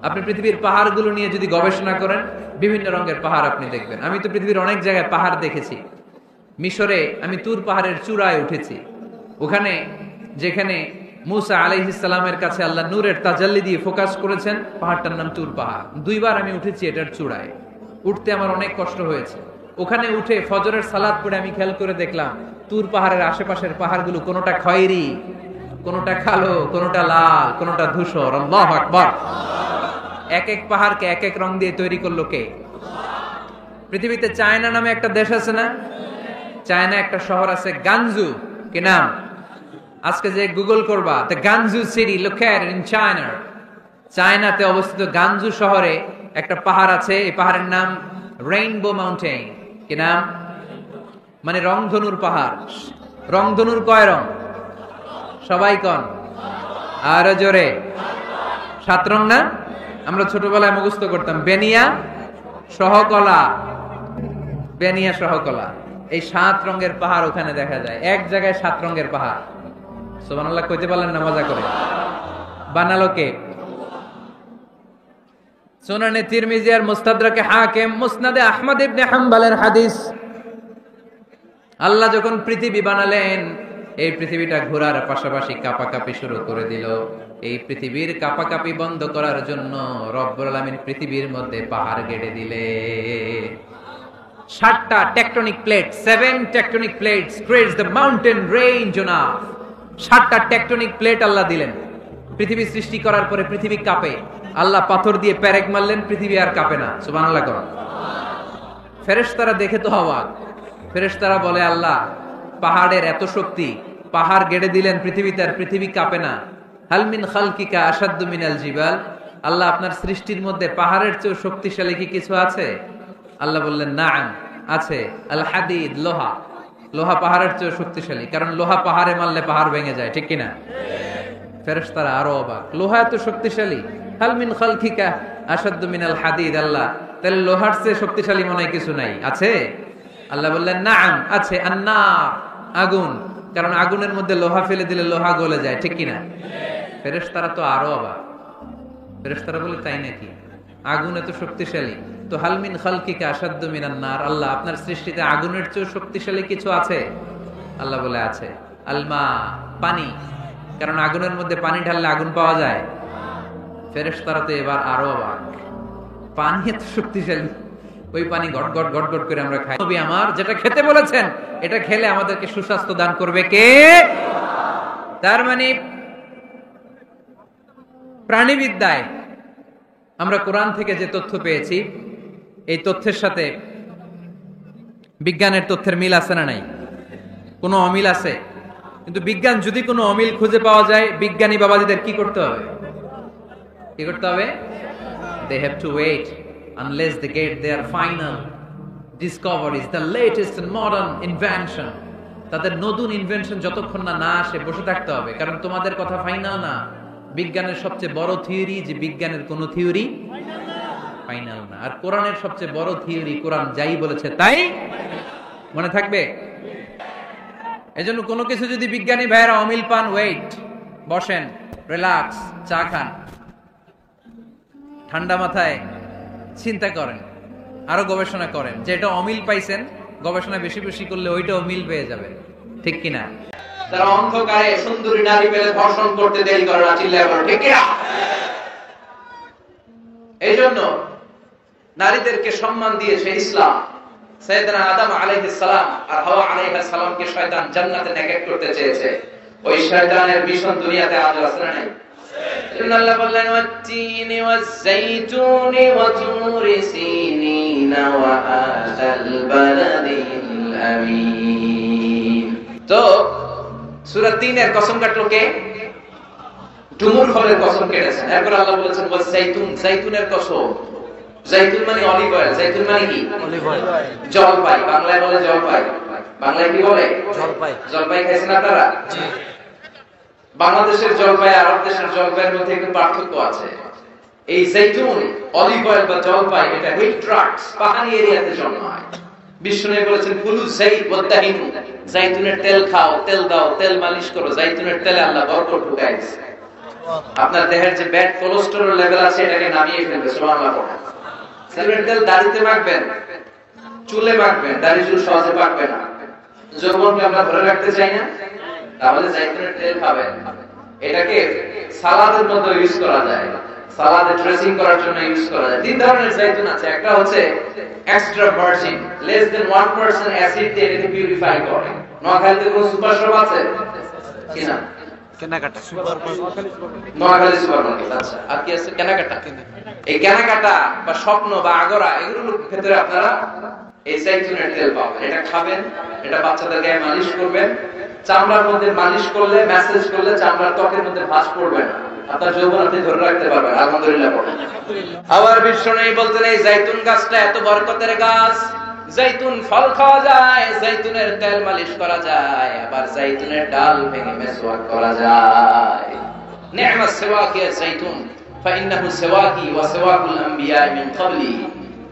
আপনি পৃথিবীর পাহাড়গুলো নিয়ে যদি গবেষণা করেন, বিভিন্ন রঙের পাহাড় আপনি দেখবেন। আমি তো পৃথিবীর অনেক জায়গায় পাহাড় দেখেছি। মিশরে আমি তুর পাহাড়ের চূড়ায় উঠেছি। ওখানে যেখানে মুসা আলাইহিস সালামের কাছে আল্লাহ নূরের তাজাল্লি দিয়ে ফোকাস করেছেন, পাহাড়টার নাম তুর পাহাড়। 2 বার আমি উঠেছি এটার চূড়ায়। উঠতে আমার অনেক কষ্ট হয়েছে। ওখানে উঠে ফজরের সালাত পড়ে আমি খেয়াল করে দেখলাম তুর পাহাড়ের আশেপাশের পাহাড়গুলো কোনোটা খয়েরি, কোনোটা কালো, কোনোটা লাল, কোনোটা ধূসর। আল্লাহু আকবার। এক এক পাহাড়কে এক এক রং দিয়ে তৈরি করলো কে? পৃথিবীতে চায়না নামে একটা দেশ আছে না? চায়না একটা শহর আছে গানজু। কি নাম? আজকে যে গুগল করবা, the গানজু city located in China. চায়নাতে অবস্থিত গানজু শহরে একটা পাহাড় আছে। এই পাহাড়ের নাম রেইনবো মাউন্টেন। কি নাম? মানে রংধনুর পাহাড়। রংধনুর কয় রং? সবাই কন, আরো জোরে। 7 রং না? আমরা ছোটবেলায় মুখস্থ করতাম, বেনিয়া সহকলা, বেনিয়া সহকলা। এই 7 রঙের পাহাড় ওখানে দেখা যায়। এক জায়গায় 7 রঙের পাহাড়। সুবহানাল্লাহ কইতে পারলেন না? মজা করে বানালো কে? সুনানে তিরমিজি আর মুস্তাদরাকে হাকিম, মুসনাদে আহমদ ইবনে হাম্বলের হাদিস। আল্লাহ যখন পৃথিবী বানালেন, এই পৃথিবীটা ঘোরার পাশাপাশি কাঁপাকাঁপি শুরু করে দিল। এই পৃথিবীর কাঁপাকাঁপি বন্ধ করার জন্য রব্বুল আলামিন পৃথিবীর মধ্যে পাহাড় গেড়ে দিলে। 7টা tectonic plate, 7 tectonic plates creates the mountain range on earth. 7টা টেকটনিক প্লেট আল্লাহ দিলেন। পৃথিবী সৃষ্টি করার পরে পৃথিবী কাঁপে। আল্লাহ পাথর দিয়ে পেরেক মারলেন, পৃথিবী আর কাঁপে না। সুবহানাল্লাহ কর। ফেরেশতারা দেখে তো অবাক। ফেরেশতারা বলে, আল্লাহ পাহাড়ের এত শক্তি, পাহাড় গেড়ে দিলেন পৃথিবীতে, আর পৃথিবী কাঁপে না। হাল মিন খালকিকা আশাদ্দু মিনাল জিবাল। আল্লাহ আপনার সৃষ্টির মধ্যে পাহাড়ের চেয়ে শক্তিশালী কি কিছু আছে? আল্লাহ বললেন, নাম আছে। আল হাদিদ, লোহা। লোহা পাহাড়ের চেয়ে শক্তিশালী, কারণ লোহা পাহাড়ে মারলে পাহাড় ভেঙে যায়, ঠিক কিনা? ফেরেশতারা আরো অবাক, লোহা এত শক্তিশালী? হাল মিন খালকিকা আশাদ্দু মিনাল হাদিদ। আল্লাহ, তাহলে লোহার চেয়ে শক্তিশালী মনে হয় কিছু নাই, আছে? আল্লাহ বললেন, নাম আছে। আন্নার, আগুন, কারণ আগুনের মধ্যে লোহা ফেলে দিলে লোহা গলে যায়, ঠিক কিনা? ফেরেশতারা তো আরো অবাক। ফেরেশতারা বলে, তাই নাকি? আগুন এত শক্তিশালী, তো হাল মিন খালকিকা আশাদ্দু মিনান নার। আল্লাহ, আপনার সৃষ্টিতে আগুনের চেয়ে শক্তিশালী কিছু আছে? আল্লাহ বলে আছে আলমা, পানি, কারণ আগুনের মধ্যে পানি ঢাললে আগুন পাওয়া যায়। ফেরেশতারা তো এবার আরো অবাক, পানি এত শক্তিশালী, ওই পানি গট গট গট গট করে আমরা খাই। নবী আমার যেটা খেতে বলেছেন, এটা খেলে আমাদেরকে সুস্বাস্থ্য দান করবে কে? তার মানে প্রাণীবিদ্যায় আমরা কোরআন থেকে যে তথ্য পেয়েছি, এই তথ্যের সাথে বিজ্ঞানের তথ্যের মিল আছে না নাই? কোনো অমিল আছে? কিন্তু বিজ্ঞান যদি কোনো অমিল খুঁজে পাওয়া যায়, বিজ্ঞানী বাবাজিদের কি করতে হবে? কি করতে হবে? They have to wait unless they get their final discoveries, the latest and modern invention. তাদের নতুন ইনভেনশন যতক্ষণ না আসে বসে থাকতে হবে, কারণ তোমাদের কথা ফাইনাল না। বিজ্ঞানের সবচেয়ে বড় থিওরি যে বিজ্ঞানের কোনো থিওরি ফাইনাল না, আর কোরআনের সবচেয়ে বড় থিওরি কোরআন যাই বলেছে তাই মনে থাকবে। এজন্য কোনো কিছু যদি বিজ্ঞানী ভাইয়েরা অমিল পান, ওয়েট, বসেন, রিল্যাক্স, চা খান, ঠান্ডা মাথায় চিন্তা করেন, আরো গবেষণা করেন, যে এটা অমিল পাইছেন, গবেষণা বেশি বেশি করলে ওইটা অমিল পেয়ে যাবে, ঠিক কিনা? তারা অন্ধকারে সুন্দরী নারী পেলে ধর্ষণ করতে দেরি করে না, চিল্লায় বলো ঠিক কিনা? এই জন্য নারীদেরকে সম্মান দিয়েছে ইসলাম। সাইয়েদনা আদম আলাইহিস সালাম আর হাওয়া আলাইহিস সালামকে শয়তান জান্নাতে নেকেট করতে চেয়েছে। ওই শয়তানের মিশন দুনিয়াতে আজ আছে না নাই? আল্লাহ বললেন ওয়াত-তিনি ওয়াজ-যাইতুনি ওয়া তুরি সিনিনা ওয়া হাযাল বালাদিল আমিন। তো সূরা ৩ এর কসম কাটলো কে? ডুমুর ফলের কসম কেটেছেন। এরপর আল্লাহ বলেছেন ওয়াজ-যাইতুন, যাইতুনের কসম। জাইতুন মানে অলিভ অয়েল, জাইতুন মানে কি? Olive oil. জলপাই, বাংলায় বলে জলপাই। বাংলায় কি বলে? জলপাই। জলপাই খাইছেন আপনারা? জি। বাংলাদেশের জলপাই আর আরব দেশের জলপাইয়ের মধ্যে একটু পার্থক্য আছে। এই জাইতুন, অলিভ অয়েল বা জলপাই, এটা হিল ট্রাক্স, পাহাড়ি এরিয়াতে জন্মায়। বিষ্ণু বলেছেন কুলু যাইত ওয়াদাহিনু, জাইতুনের তেল খাও, তেল দাও, তেল মালিশ করো। জাইতুনের তেলে আল্লাহ বরকত ঢুকায় দিয়েছে। আপনার দেহের যে ব্যাড কোলেস্টেরল লেভেল আছে এটাকে নামিয়ে ফেলবে, সুবহানাল্লাহ। জাইতুনের তেল দাড়িতে মাখবেন, চুলে মাখবেন, দাড়ি চুল সহজে পাকবে না। যৌবনকে আমরা ধরে রাখতে চাই না, তাহলে জাইতুনের তেল খাবেন। এটাকে সালাদের মধ্যে ইউজ করা যায়, সালাদে ড্রেসিং করার জন্য ইউজ করা যায়। তিন ধরনের জাইতুন আছে। একটা হচ্ছে extra virgin, less than 1% acid দিয়ে এটাকে পিউরিফাই করে। নোয়াখালীতে কোনো সুপার শপ আছে কিনা? কেনাকাটা, নোয়াখালী সুপার মার্কেট। আচ্ছা, আর কি আছে? কেনাকাটা। এই কেনাকাটা বা স্বপ্ন বা আগরা, এগুলোর ক্ষেত্রে আপনারা এই জাইতুনের তেল পাবেন। এটা খাবেন, এটা বাচ্চাদের গায়ে মালিশ করবেন। চামড়ার মধ্যে মালিশ করলে, ম্যাসেজ করলে চামড়ার ত্বকের মধ্যে ভাঁজ পড়বে না, আপনার যৌবন আপনি ধরে রাখতে পারবেন। আলহামদুলিল্লাহ পড়েন। আবার বিষ্ণু বলতেন এই জাইতুন গাছটা এত বরকতের গাছ, জাইতুন ফল খাওয়া যায়, জাইতুনের তেল মালিশ করা যায়, আবার জাইতুনের ডাল ভেঙে মেসওয়াক করা যায়। নি'মাস সিওয়াকি জাইতুন ফাইন্নাহু সিওয়াকি ওয়া সিওয়াকুল আমবিয়া মিন ক্বাবলি।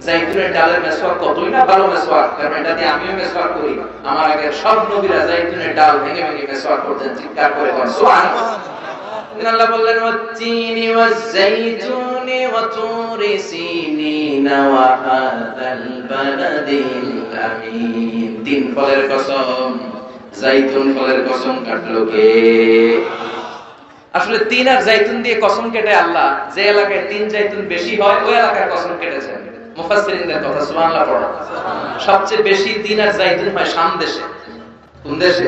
জাইতুনের ডালের মেসওয়াক কতই না ভালো মেসওয়াক, কারণ এটা দিয়ে আমিও মেসওয়াক করি। আমার আগে সব নবীরা জাইতুনের ডাল ভেঙে ভেঙে মেসওয়াক করতেন। চিৎকার করে বলেন সুবহানাল্লাহ। আল্লাহ বললেন ওয়াত-তিনি ওয়াজ-যাইতুনি ওয়া তুরি সিনিনা ওয়া হাযাল বালাদিল আমিন। তিন ফলের কসম, জাইতুন ফলের কসম কাটলো কে? আসলে তিন আর জাইতুন দিয়ে কসম কেটে আল্লাহ যে এলাকায় তিন জাইতুন বেশি হয় ওই এলাকার কসম কেটেছেন। মুফাসসিরিনদের কথা, সুবহানাল্লাহ পড়া। সবচেয়ে বেশি তিন আর জাইতুন হয় শাম দেশে। কোন দেশে?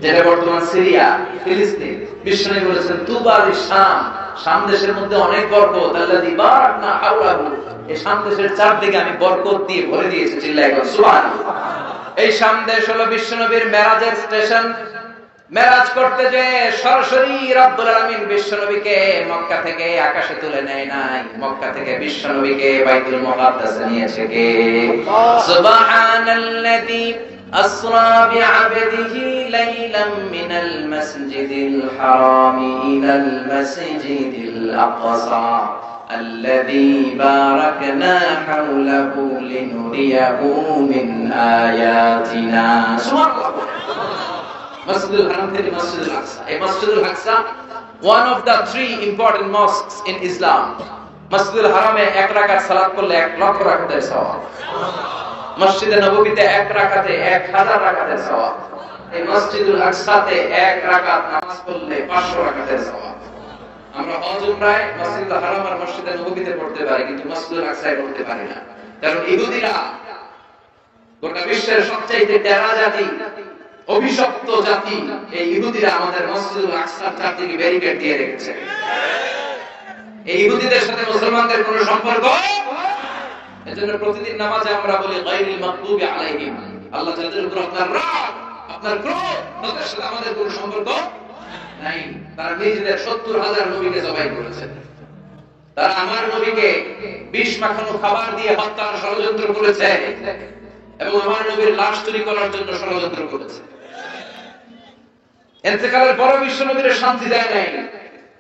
যেটা বর্তমান সিরিয়া, ফিলিস্তিন। বিষ্ণু বলেছেন তুবা লিশ-শাম, শাম দেশের মধ্যে অনেক বরকত। আল্লাযী বারাকনা হাওলাহু, এই শাম দেশের চারদিকে আমি বরকত দিয়ে ভরে দিয়েছি। চিল্লায় বলেন সুবহানাল্লাহ। এই শাম দেশ হলো বিশ্বনবীর মেরাজের স্টেশন। মেরাজ করতে যে সরাসরি রব্বুল আলামিন বিশ্বনবীকে মক্কা থেকে আকাশে তুলে নেয় নাই, মক্কা থেকে বিশ্বনবীকে বাইতুল মুকাদ্দাসে নিয়েছে কে? সুবহানাল্লাযী أسرى بعبده ليلا من المسجد الحرام إلى المسجد الأقصى الذي باركنا حوله لنريه من آياتنا. مسجد الحرام থেকে মসজিদুল আকসা। এই মসজিদুল আকসা one of the three important mosques in Islam. মসজিদুল হারামে এক রাকাত সালাত করলে 1 লক্ষ রাকাতের সওয়াব। মসজিদে নববীতে এক রাকাতে 1000 রাকাতের সওয়াব। এই মসজিদুল আকসাতে এক রাকাত নামাজ পড়লে 500 রাকাতের সওয়াব। আমরা হজ উমরায় মসজিদুল হারাম আর মসজিদে নববীতে পড়তে পারি, কিন্তু মসজিদুল আকসায় পড়তে পারি না। কারণ ইহুদিরা গোটা বিশ্বের সবচেয়ে টেরা জাতি, অভিশপ্ত জাতি, এই ইহুদিরা আমাদের মসজিদুল আকসার চারদিকে ব্যারিকেড দিয়ে রেখেছে। এই ইহুদিদের সাথে মুসলমানদের কোনো সম্পর্ক, এজন্য প্রতিদিন নামাজে আমরা বলি গায়রিল মাগদুবি আলাইহিম, আল্লাহ যাদের উপর আপনার রাগ, আপনার ক্রোধ, তাদের সাথে আমাদের কোনো সম্পর্ক নাই। তারা নিজেদের 70,000 নবীকে জবাই করেছে। তারা আমার নবীকে বিষ মাখানো খাবার দিয়ে হত্যার ষড়যন্ত্র করেছে এবং আমার নবীর লাশ চুরি করার জন্য ষড়যন্ত্র করেছে। ইন্তেকালের পর বিশ্ব নবীর শান্তি দেয় নাই।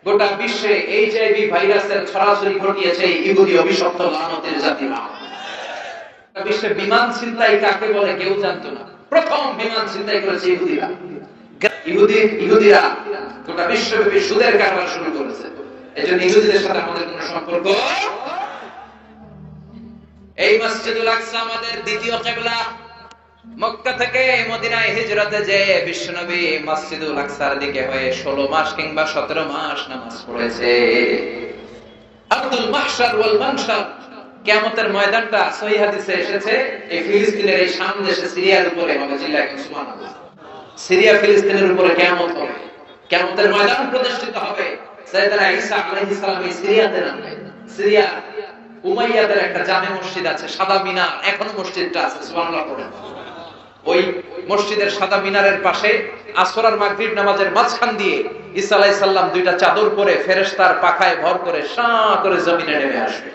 গোটা বিশ্বে এইচআইভি ভাইরাসের ছড়াছড়ি ঘটিয়েছে ইহুদি অভিশপ্ত লানতের জাতিরা। বিশ্বে বিমান ছিনতাই কাকে বলে কেউ জানতো না। প্রথম বিমান ছিনতাই করেছে ইহুদিরা। ইহুদিরা গোটা বিশ্বব্যাপী সুদের কারবার শুরু করেছে। এজন্য ইহুদিদের সাথে আমাদের কোনো সম্পর্ক। এই মসজিদুল আকসা আমাদের দ্বিতীয় কিবলা। মক্কা থেকে মদিনায় হিজরতে যে বিশ্বনবী মসজিদুল আকসার দিকে হয়ে 16 মাস কিংবা 17 মাস নামাজ পড়েছে। আব্দুল মাহশার ওয়াল মানশার, কিয়ামতের ময়দানটা সহিহ হাদিসে এসেছে এই ফিলিস্তিনের এই শাম দেশে সিরিয়ার উপরে হবে। চিল্লায় সুবহানাল্লাহ। সিরিয়া ফিলিস্তিনের উপরে কিয়ামত হবে, কিয়ামতের ময়দান প্রতিষ্ঠিত হবে। সাইয়েদনা ঈসা আলাইহিস সালাম এই সিরিয়াতে নামবেন। সিরিয়া উমাইয়াদের একটা জামে মসজিদ আছে, সাদা মিনার, এখনো মসজিদটা আছে। সুবহানাল্লাহ পড়েন। ওই মসজিদের সাদা মিনারের পাশে আসর আর মাগরিব নামাজের মাঝখান দিয়ে ঈসা আলাইহিস সালাম দুইটা চাদর পরে ফেরেশতার পাখায় ভর করে শাঁ করে জমিনে নেমে আসবে।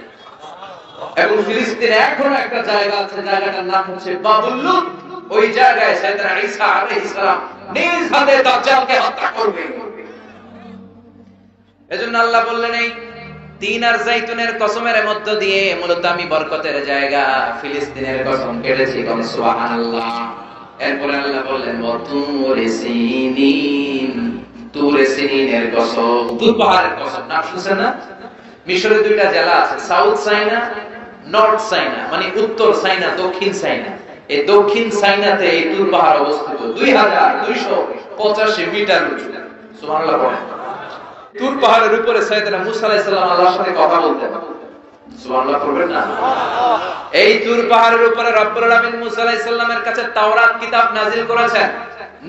এবং ফিলিস্তিনে এখনো একটা জায়গা আছে, জায়গাটার নাম হচ্ছে বাবুল লুদ। ওই জায়গায় সাইয়েদনা ঈসা আলাইহিস সালাম নিজ হাতে দাজ্জালকে হত্যা করবে। এজন্য আল্লাহ বললেন এই তিন আর জাইতুনের কসমের মধ্য দিয়ে মূলত আমি বরকতের জায়গা ফিলিস্তিনের কসম কেটেছি। সুবহানাল্লাহ। এরপরে আল্লাহ বললেন ওয়াতুরে সিনিন, তুরে সিনিনের কসম, তুর পাহাড়ের কসম। নাম শুনছেন না? মিশরে দুইটা জেলা আছে, সাউথ সাইনা, নর্থ সাইনা, মানে উত্তর সাইনা, দক্ষিণ সাইনা। এই দক্ষিণ সাইনাতে এই তুর পাহাড় অবস্থিত 2285 মিটার উঁচু। সুবহানাল্লাহ বলেন। তুর পাহাড়ের উপরে সাইয়েদনা মুসা আলাইহিস সালাম আল্লাহর সাথে কথা বলতেন। সুবহানাল্লাহ পড়বেন না? এই তুর পাহাড়ের উপরে রব্বুল আলামিন মুসা আলাইহিস সালামের কাছে তাওরাত কিতাব নাযিল করেছেন।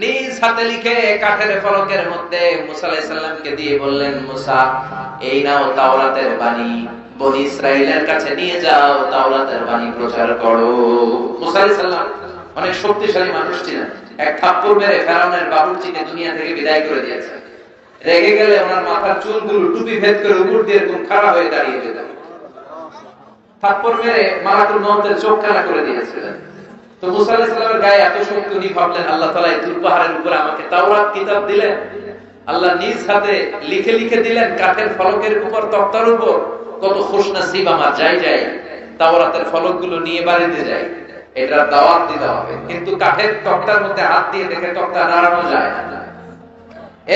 নিজ হাতে লিখে কাঠের ফলকের মধ্যে মুসা আলাইহিস সালামকে দিয়ে বললেন, মুসা এই নাও তাওরাতের বাণী, বনি ইসরাইলের কাছে নিয়ে যাও, তাওরাতের বাণী প্রচার করো। মুসা আলাইহিস সালাম অনেক শক্তিশালী মানুষ ছিলেন। এক থাপ্পড় মেরে ফেরাউনের বাবুর্চিকে দুনিয়া থেকে বিদায় করে দিয়েছেন। রেগে গেলে ওনার মাথার চুলগুলো টুপি ভেদ করে উপর দিয়ে এরকম খাড়া হয়ে দাঁড়িয়ে যেত। থাপ্পড় মেরে মালাকুল মউতের চোখ কানা করে দিয়েছিলেন। তো মুসা আলাইহিস সালামের গায়ে এত শক্তি, উনি ভাবলেন আল্লাহ তাআলা এই তুর পাহাড়ের উপরে আমাকে তাওরাত কিতাব দিলেন। আল্লাহ নিজ হাতে লিখে লিখে দিলেন কাঠের ফলকের উপর, তক্তার উপর। কত খুশনসিব আমার, যাই যাই তাওরাতের ফলকগুলো নিয়ে বাড়িতে যাই, এটার দাওয়াত দিতে হবে। কিন্তু কাঠের তক্তার মধ্যে হাত দিয়ে দেখে তক্তা নাড়ানো যায় না।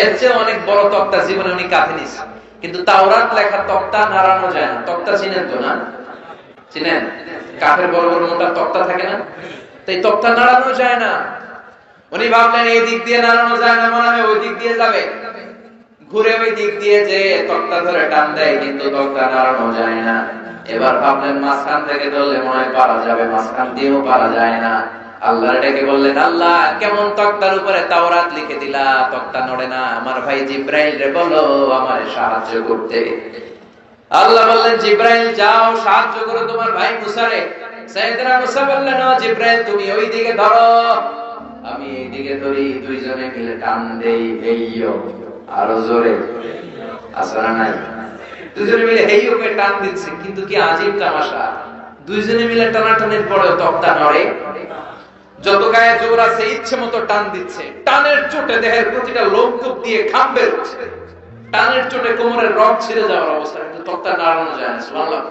এর চেয়ে অনেক বড় তক্তা জীবনে উনি কাঁধে নিয়েছেন, কিন্তু তাওরাত লেখা তক্তা নাড়ানো যায় না। তক্তা চিনেন তো না? চিনেন? কাঠের বড় বড় মোটা তক্তা থাকে না? তো এই তক্তা নাড়ানো যায় না। উনি ভাবলেন এই দিক দিয়ে নাড়ানো যায় না, মনে হয় ওই দিক দিয়ে যাবে। ঘুরে ওই দিক দিয়ে যে তক্তা ধরে টান দেয়, কিন্তু তক্তা নাড়ানো যায় না। এবার ভাবলেন মাঝখান থেকে ধরলে মনে হয় পারা যাবে, মাঝখান দিয়েও পারা যায় না। আল্লাহর ডেকে বললেন, আল্লাহ কেমন তক্তার উপরে তাওরাত লিখে দিলা, তক্তা নড়ে না। আমার ভাই জিব্রাইল রে বলো আমারে সাহায্য করতে। আল্লাহ বললেন, জিব্রাইল যাও সাহায্য করো তোমার ভাই মুসারে। সাইয়েদনা মুসা বললেন, ও জিব্রাইল তুমি ওই দিকে ধরো, আমি এই দিকে ধরি, দুইজনে মিলে টান দেই। হেইয়ো, আরো জোরে। আসরা নাই? দুইজনে মিলে হেইয়ো কে টান দিচ্ছে। কিন্তু কি আজীব তামাশা, দুইজনে মিলে টানাটানির পরেও তক্তা নড়ে। যত গায়ে জোর আছে ইচ্ছে মতো টান দিচ্ছে। টানের চোটে দেহের প্রতিটা লোমকূপ দিয়ে ঘাম বের হচ্ছে। টানের চোটে কোমরের রগ ছিঁড়ে যাওয়ার অবস্থা, কিন্তু তক্তা নাড়ানো যায় না। সুবহানাল্লাহ।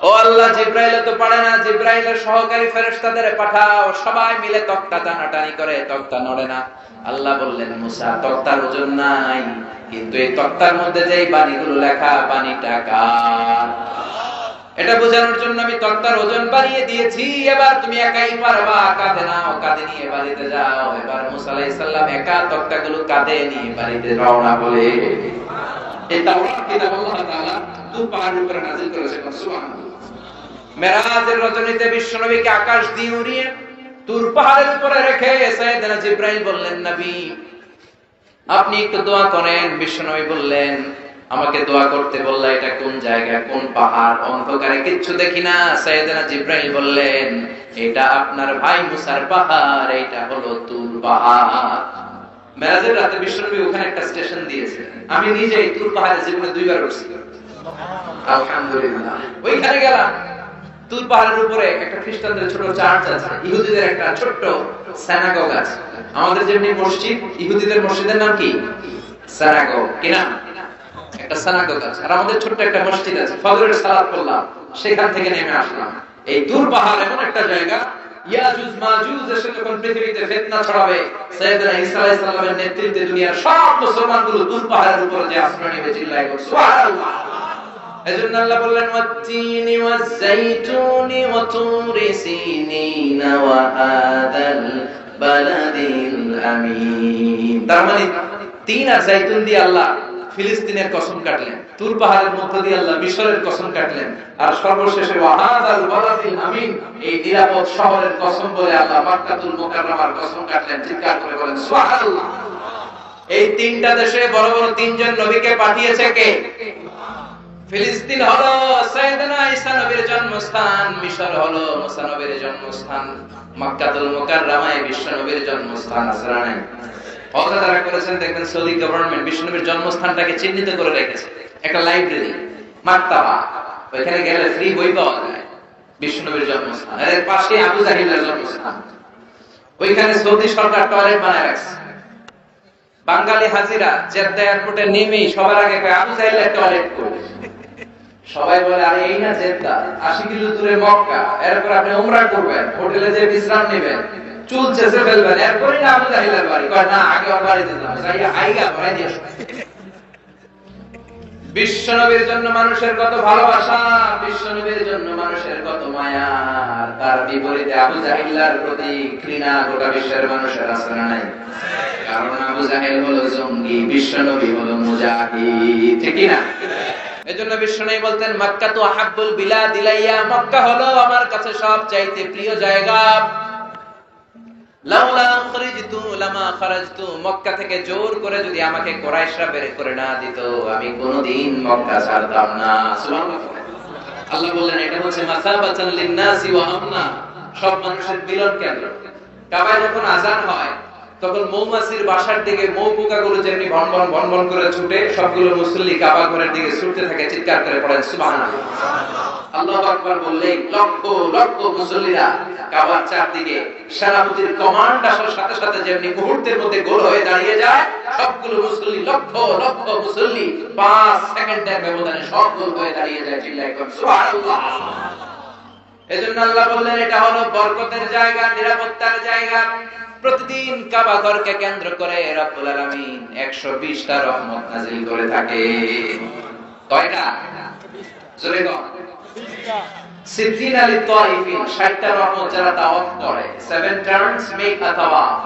ও আল্লাহ, জিব্রাইল তো পারে না, জিব্রাইলের সহকারী ফেরেশতাদের পাঠাও, সবাই মিলে তক্তা টানাটানি করে, তক্তা নড়ে না। আল্লাহ বললেন, মুসা তক্তার ওজন নাই, কিন্তু এই তক্তার মধ্যে যে বাণীগুলো লেখা, বাণীটা কার? এটা বোঝানোর জন্য আমি তক্তার ওজন বাড়িয়ে দিয়েছি, এবার তুমি একাই পারবা, কাঁধে নাও, কাঁধে নিয়ে বাড়িতে যাও। এবার মুসা আলাইহিস সালাম একা তক্তাগুলো কাঁধে নিয়ে বাড়িতে রওনা বলে। এই তাওরাত কিতাব আল্লাহ তাআলা তুর পাহাড়ের উপরে নাযিল করেছেন, সুবহানাল্লাহ। মেরাজের রজনীতে বিশ্বনবীকে আকাশ দিয়ে উড়িয়ে তুর পাহাড়ের উপরে রেখে সাইয়েদনা জিবরাইল বললেন, নবী আপনি একটু দোয়া করেন। বিশ্বনবী বললেন, আমাকে দোয়া করতে বললা, এটা কোন জায়গা, কোন পাহাড়, অন্ধকারে কিচ্ছু দেখি না। সাইয়েদনা জিবরাইল বললেন, এটা আপনার ভাই মুসার পাহাড়, এটা হলো তুর পাহাড়। মেরাজের রাতে বিশ্বনবী ওখানে একটা স্টেশন দিয়েছিলেন। আমি নিজেই তুর পাহাড়ে জীবনে 2 বার উঠছি, আলহামদুলিল্লাহ। ওইখানে গেলাম, তুর পাহাড়ের উপরে একটা খ্রিস্টানদের ছোট চার্চ আছে, ইহুদিদের একটা ছোট্ট সিনাগগ আছে। আমাদের যেমনি মসজিদ, ইহুদিদের মসজিদের নাম কি? সিনাগগ। কি নাম? একটা সিনাগগ আছে। আর আমাদের ছোট্ট একটা মসজিদ আছে। ফজরের সালাত পড়লাম, সেখান থেকে নেমে আসলাম। এই তুর পাহাড় এমন একটা জায়গা, ইয়াজুজ মাজুজ এসে যখন পৃথিবীতে ফিতনা ছড়াবে, সাইয়েদনা ঈসা আলাইহিস সালামের নেতৃত্বে দুনিয়ার সব মুসলমানগুলো তুর পাহাড়ের উপরে যে আশ্রয় নেবে, চিল্লায় সুবহানাল্লাহ। এজন্য আল্লাহ বললেন, ওয়াত-তিনি ওয়াজ-যাইতুনি ওয়া তুরি সিনিনা ওয়া হাদাল বালাদিল আমিন। তার মানে তিন আর যাইতুন দিয়ে আল্লাহ ফিলিস্তিনের কসম কাটলেন, তুর পাহাড়ের মধ্য দিয়ে আল্লাহ মিশরের কসম কাটলেন, আর সর্বশেষে ওয়া হাদাল বালাদিল আমিন, এই নিরাপদ শহরের কসম বলে আল্লাহ মক্কাতুল মুকাররমার কসম কাটলেন। চিৎকার করে বলেন সুবহানাল্লাহ। এই তিনটা দেশে বড় বড় তিনজন নবীকে পাঠিয়েছে কে? ফিলিস্তিন হলো সাইয়েদনা ঈসা নবীর জন্মস্থান, মিশর হলো মুসা নবীর জন্মস্থান, মক্কাতুল মুকাররমায় বিশ্ব নবীর জন্মস্থান। আসরা নাই ওটা যারা করেছেন দেখবেন, সৌদি গভর্নমেন্ট বিশ্ব নবীর জন্মস্থানটাকে চিহ্নিত করে রেখেছে, একটা লাইব্রেরি, মাকতাবা। ওইখানে গেলে ফ্রি বই পাওয়া যায়, বিশ্ব নবীর জন্মস্থান। এর পাশে আবু জাহিলের জন্মস্থান, ওইখানে সৌদি সরকার টয়লেট বানায় রাখছে। বাঙালি হাজিরা জেদ্দা এয়ারপোর্টে নেমেই সবার আগে কয় আবু জাহিলের টয়লেট করবে। সবাই বলে, আরে এই না জেদ্দা, 80 কিলো দূরে মক্কা, এরপর আপনি উমরা করবেন, হোটেলে যে বিশ্রাম নেবেন, চুল চেঁচে ফেলবেন, এরপরই না আবু জাহিলের বাড়ি। কয় না, আগে ওর বাড়িতে যান, যাইয়া আইগা ভরাই দিয়ে আসুন। বিশ্ব নবীর জন্য মানুষের কত ভালোবাসা, বিশ্ব নবীর জন্য মানুষের কত মায়া, তার বিপরীতে আবু জাহিলের প্রতি ঘৃণা গোটা বিশ্বের মানুষের আছে না নাই? কারণ আবু জাহিল হলো জঙ্গি, বিশ্ব নবী হলো মুজাহিদ, ঠিক না? এজন্য বিশ্বনবী বলতেন, মক্কা তো আহাব্বুল বিলাদ ইলাইয়া, মক্কা হলো আমার কাছে সবচাইতে প্রিয় জায়গা। লাউলা খরিজতু লামা খারাজতু, মক্কা থেকে জোর করে যদি আমাকে কুরাইশরা বের করে না দিত, আমি কোনদিন মক্কা ছাড়তাম না। সুবহানাল্লাহ। আল্লাহ বললেন, এটা হচ্ছে মাসাবাতান লিন-নাসি ওয়া আমনা, সব মানুষের মিলন কেন্দ্র। কাবায় যখন আযান হয়, তখন মৌমাছির বাসার দিকে মৌ পোকাগুলো যেমনি ভনভন ভনভন করে ছুটে, সবগুলো মুসল্লি কাবা ঘরের দিকে ছুটতে থাকে, চিৎকার করে পড়েন সুবহানাল্লাহ। আল্লাহু আকবার বললে লক্ষ লক্ষ মুসল্লিরা কাবার চারদিকে সেনাপতির কমান্ড আসার সাথে সাথে যেমনি মুহূর্তের মধ্যে গোল হয়ে দাঁড়িয়ে যায়, সবগুলো মুসল্লি, লক্ষ লক্ষ মুসল্লি 5 সেকেন্ডের ব্যবধানে সব গোল হয়ে দাঁড়িয়ে যায়, চিল্লায় করে সুবহানাল্লাহ। এজন্য আল্লাহ বললেন, এটা হলো বরকতের জায়গা, নিরাপত্তার জায়গা। প্রতিদিন কাবা ঘরকে কেন্দ্র করে রব্বুল আলামিন 120টা রহমত নাযিল করে থাকে। কয়টা? জোরে বল। 60 লিত-তাওয়াফিন, 60টা রহমত যারা তাওয়াফ করে। 7 টার্নস মেক আ তাওয়াফ।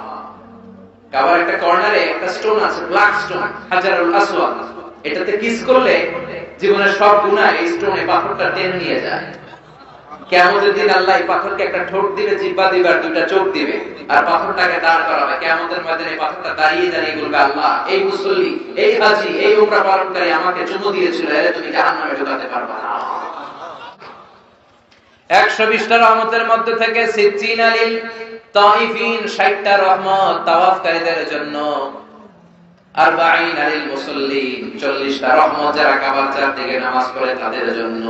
কাবার একটা কর্নারে একটা স্টোন আছে, ব্ল্যাক স্টোন, হাজারুল আসওয়াদ। এটাতে কিস করলে জীবনের সব গুনাহ এই স্টোনে, পাথরটা টেনে নিয়ে যায়। কিয়ামতের দিন আল্লাহ এই পাথরকে একটা ঠোঁট দিবে, জিহ্বা দিবে, আর 2টা চোখ দিবে, আর পাথরটাকে দাঁড় করাবে। কিয়ামতের ময়দানে পাথরটা দাঁড়িয়ে দাঁড়িয়ে বলবে, আল্লাহ, এই মুসল্লি, এই হাজী, এই উমরা পালনকারী আমাকে চুমু দিয়েছিল, এরে তুমি জাহান্নামে ঢোকাতে পারবে না। 120টা রহমতের মধ্যে থেকে 60 লিল তাইফিন, 60টা রহমত তাওয়াফকারীদের জন্য। 40 লিল মুসল্লিন, 40টা রহমত যারা কাবার চারদিকে নামাজ পড়ে তাদের জন্য।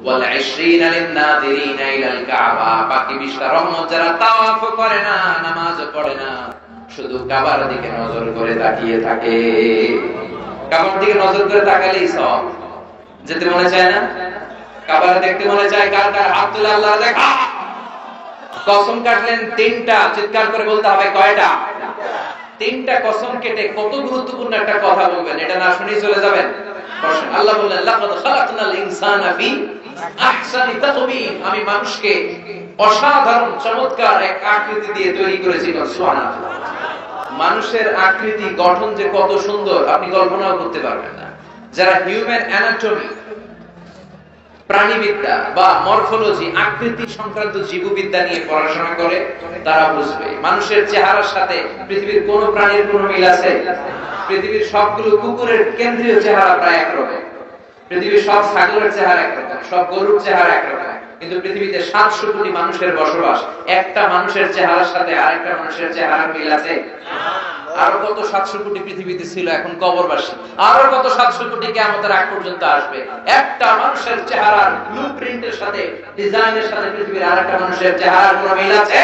ওয়াল 20 লিন নাযিরিনা ইলাল কাবা, বাকি 20টা রহমত যারা তাওয়াফ করে না, নামাজ পড়ে না, শুধু কাবার দিকে নজর করে তাকিয়ে থাকে। কাবার দিকে নজর করে তাকালেই সব। যেতে মনে চায় না? কাবার দেখতে মনে চায়? কার কার হাত তুলে আল্লাহ দেখা। কসম কাটলেন 3টা, চিৎকার করে বলতে হবে কয়টা? 3টা কসম কেটে কত গুরুত্বপূর্ণ একটা কথা বলবেন, এটা না শুনেই চলে যাবেন? বসেন। আল্লাহ বললেন লাকাদ খালাকনাল ইনসানা ফি আহসানি তাকওয়িম, আমি মানুষকে অসাধারণ চমৎকার এক আকৃতি দিয়ে তৈরি করেছি। সুবহানাল্লাহ। মানুষের আকৃতি গঠন যে কত সুন্দর আপনি কল্পনাও করতে পারবেন না। যারা হিউম্যান অ্যানাটমি, প্রাণীবিদ্যা বা মরফোলজি, আকৃতি সংক্রান্ত জীববিদ্যা নিয়ে পড়াশোনা করে তারা বুঝবে মানুষের চেহারার সাথে পৃথিবীর কোন প্রাণীর কোন মিল আছে? পৃথিবীর সবগুলো কুকুরের কেন্দ্রীয় চেহারা প্রায় একরকম, পৃথিবীর সব ছাগলের চেহারা একরকম, সব গরুর চেহারা একরকম, কিন্তু পৃথিবীতে 700 কোটি মানুষের বসবাস, একটা মানুষের চেহারার সাথে আরেকটা মানুষের চেহারার মিল আছে? আরো কত 700 কোটি পৃথিবীতে ছিল এখন কবরবাসী, আরো কত 700 কোটি কিয়ামতের আগ পর্যন্ত আসবে। একটা মানুষের চেহারার ব্লুপ্রিন্টের সাথে, ডিজাইনের সাথে পৃথিবীর আরেকটা মানুষের চেহারার কোনো মিল আছে?